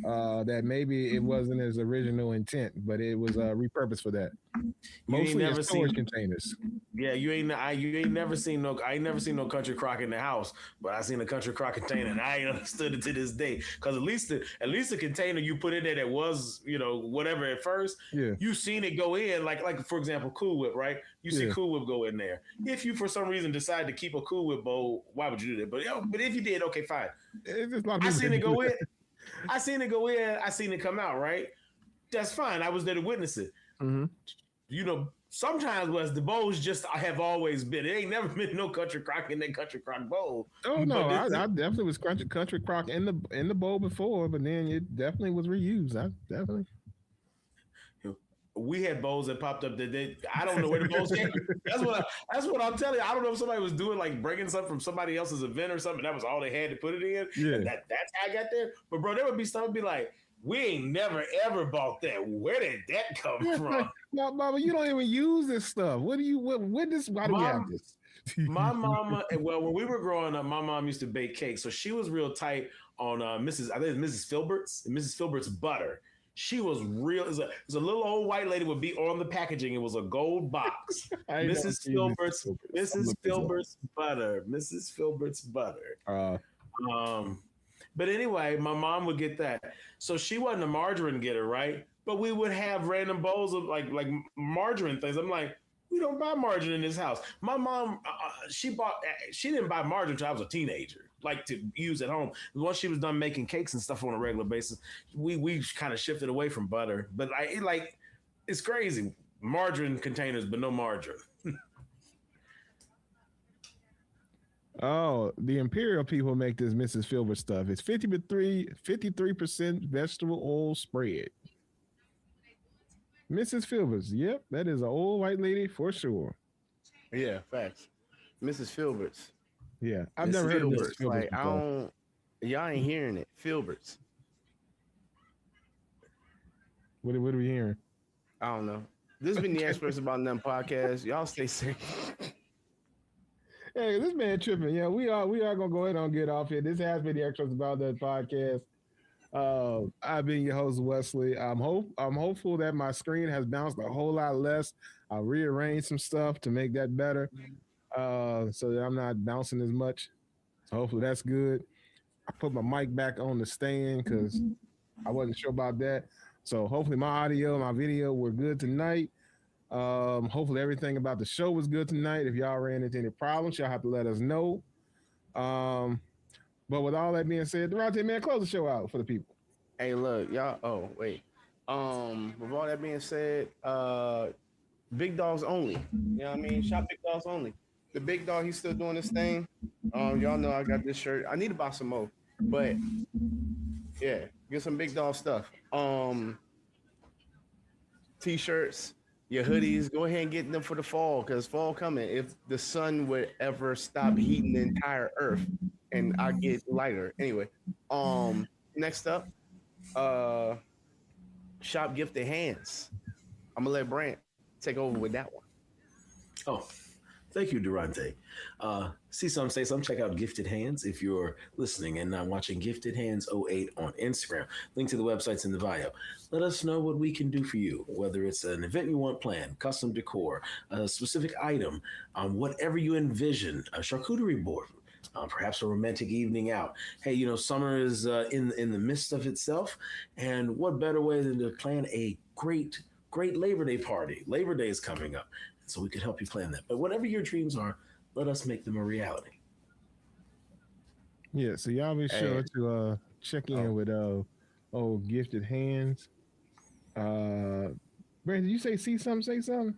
that maybe it wasn't his original intent, but it was repurposed for that. You ain't Mostly in never storage seen. containers. Yeah, you ain't never seen no. I ain't never seen no country crock in the house, but I seen a country crock container, and I ain't understood it to this day. Because at least the container you put in there that was whatever at first, Yeah. you seen it go in like for example Cool Whip, right? You see Yeah. Cool Whip go in there. If you for some reason decide to keep a Cool Whip bowl, why would you do that? But if you did, okay, fine. It's just a lot of I people seen that it do go that. in. I seen it go in. I seen it come out. Right. That's fine. I was there to witness it. Mhm. Sometimes Wes, the bowls just have always been. It ain't never been no country crock in that country crock bowl. Oh no, I definitely was country crock in the bowl before, but then it definitely was reused. I definitely. We had bowls that popped up that I don't know where the bowls came from. That's what I'm telling you. I don't know if somebody was doing like bringing something from somebody else's event or something. That was all they had to put it in. Yeah. And that's how I got there. But bro, there would be stuff be like, we ain't never ever bought that. Where did that come from? No, Mama, you don't even use this stuff. Why do we have this? My mama, well, when we were growing up, my mom used to bake cakes. So she was real tight on I think it's Mrs. Filbert's butter. She was real. It was a little old white lady would be on the packaging. It was a gold box. Mrs. Filbert's butter. Mrs. Filbert's butter. But anyway, my mom would get that. So she wasn't a margarine getter, right? But we would have random bowls of like margarine things. I'm like, we don't buy margarine in this house. My mom, she didn't buy margarine until I was a teenager, like to use at home. Once she was done making cakes and stuff on a regular basis, we kind of shifted away from butter. But it's crazy. Margarine containers, but no margarine. Oh, the Imperial people make this Mrs. Filbert stuff. It's 53% vegetable oil spread. Mrs. Filbert's. Yep, that is an old white lady for sure. Yeah, facts. Mrs. Filbert's. Yeah, I've never heard of Mrs. Filbert's. Like, y'all ain't hearing it. Filbert's. What are we hearing? I don't know. This has been the Experts About Nothing podcast. Y'all stay safe. Hey, this man tripping. Yeah, we are gonna go ahead and get off here. This has been the Experts About That podcast. I've been your host Wesley. I'm hopeful that my screen has bounced a whole lot less. I rearranged some stuff to make that better, so that I'm not bouncing as much. So hopefully that's good. I put my mic back on the stand because I wasn't sure about that. So hopefully my audio, my video were good tonight. Hopefully everything about the show was good tonight. If y'all ran into any problems, y'all have to let us know. But with all that being said, Durante, man, close the show out for the people. Hey, look, y'all. Oh, wait. With all that being said, big dogs only. You know what I mean? Shop big dogs only. The big dog, he's still doing this thing. Y'all know I got this shirt. I need to buy some more, but yeah, get some big dog stuff. T-shirts, your hoodies. Go ahead and get them for the fall because fall coming. If the sun would ever stop heating the entire earth, and I get lighter. Anyway, next up, shop Gifted Hands. I'm gonna let Brant take over with that one. Oh, thank you, Durante. See some, say some. Check out Gifted Hands if you're listening and not watching Gifted Hands 08 on Instagram. Link to the website's in the bio. Let us know what we can do for you, whether it's an event you want planned, custom decor, a specific item, whatever you envision, a charcuterie board. Perhaps a romantic evening out. Hey, summer is in the midst of itself, and what better way than to plan a great Labor Day party? Labor Day is coming up, so we could help you plan that. But whatever your dreams are, let us make them a reality. Yeah, so y'all be sure to check in with Gifted Hands. Brandon, did you say something?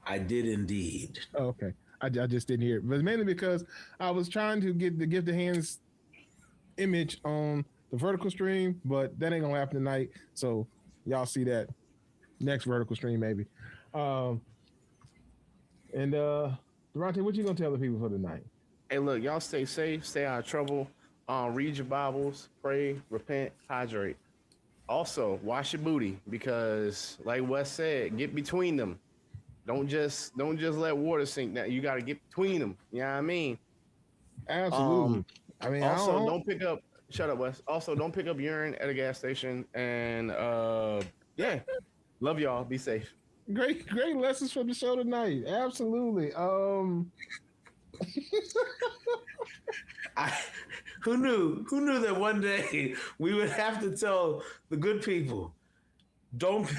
I did indeed. Oh, okay. I just didn't hear it, but mainly because I was trying to get the Gifted Hands image on the vertical stream, but that ain't gonna happen tonight. So y'all see that next vertical stream maybe. And Durante, what you gonna tell the people for tonight? Hey, look, y'all stay safe, stay out of trouble. Read your Bibles, pray, repent, hydrate. Also, wash your booty because, like Wes said, get between them. Don't just let water sink down. You got to get between them. You know what I mean? Absolutely. I mean, Also, don't pick up. Shut up, Wes. Also, don't pick up urine at a gas station. And yeah, love y'all. Be safe. Great lessons from the show tonight. Absolutely. Who knew that one day we would have to tell the good people, don't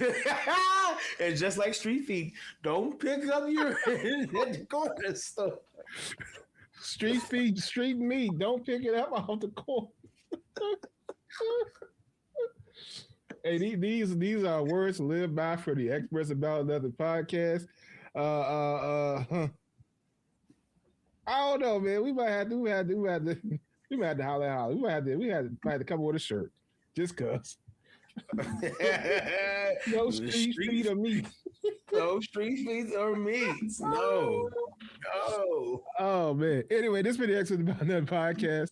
and just like street feet, don't pick up your at the corner store. Street meat. Don't pick it up off the corner. Hey, these are words to live by for the Experts About Nothing podcast. I don't know, man. We might have to holler. We might have to come with a shirt, just cause. No street feet or meat. No street feet or meats. No. Oh man. Anyway, this has been the Experts About Nothing podcast.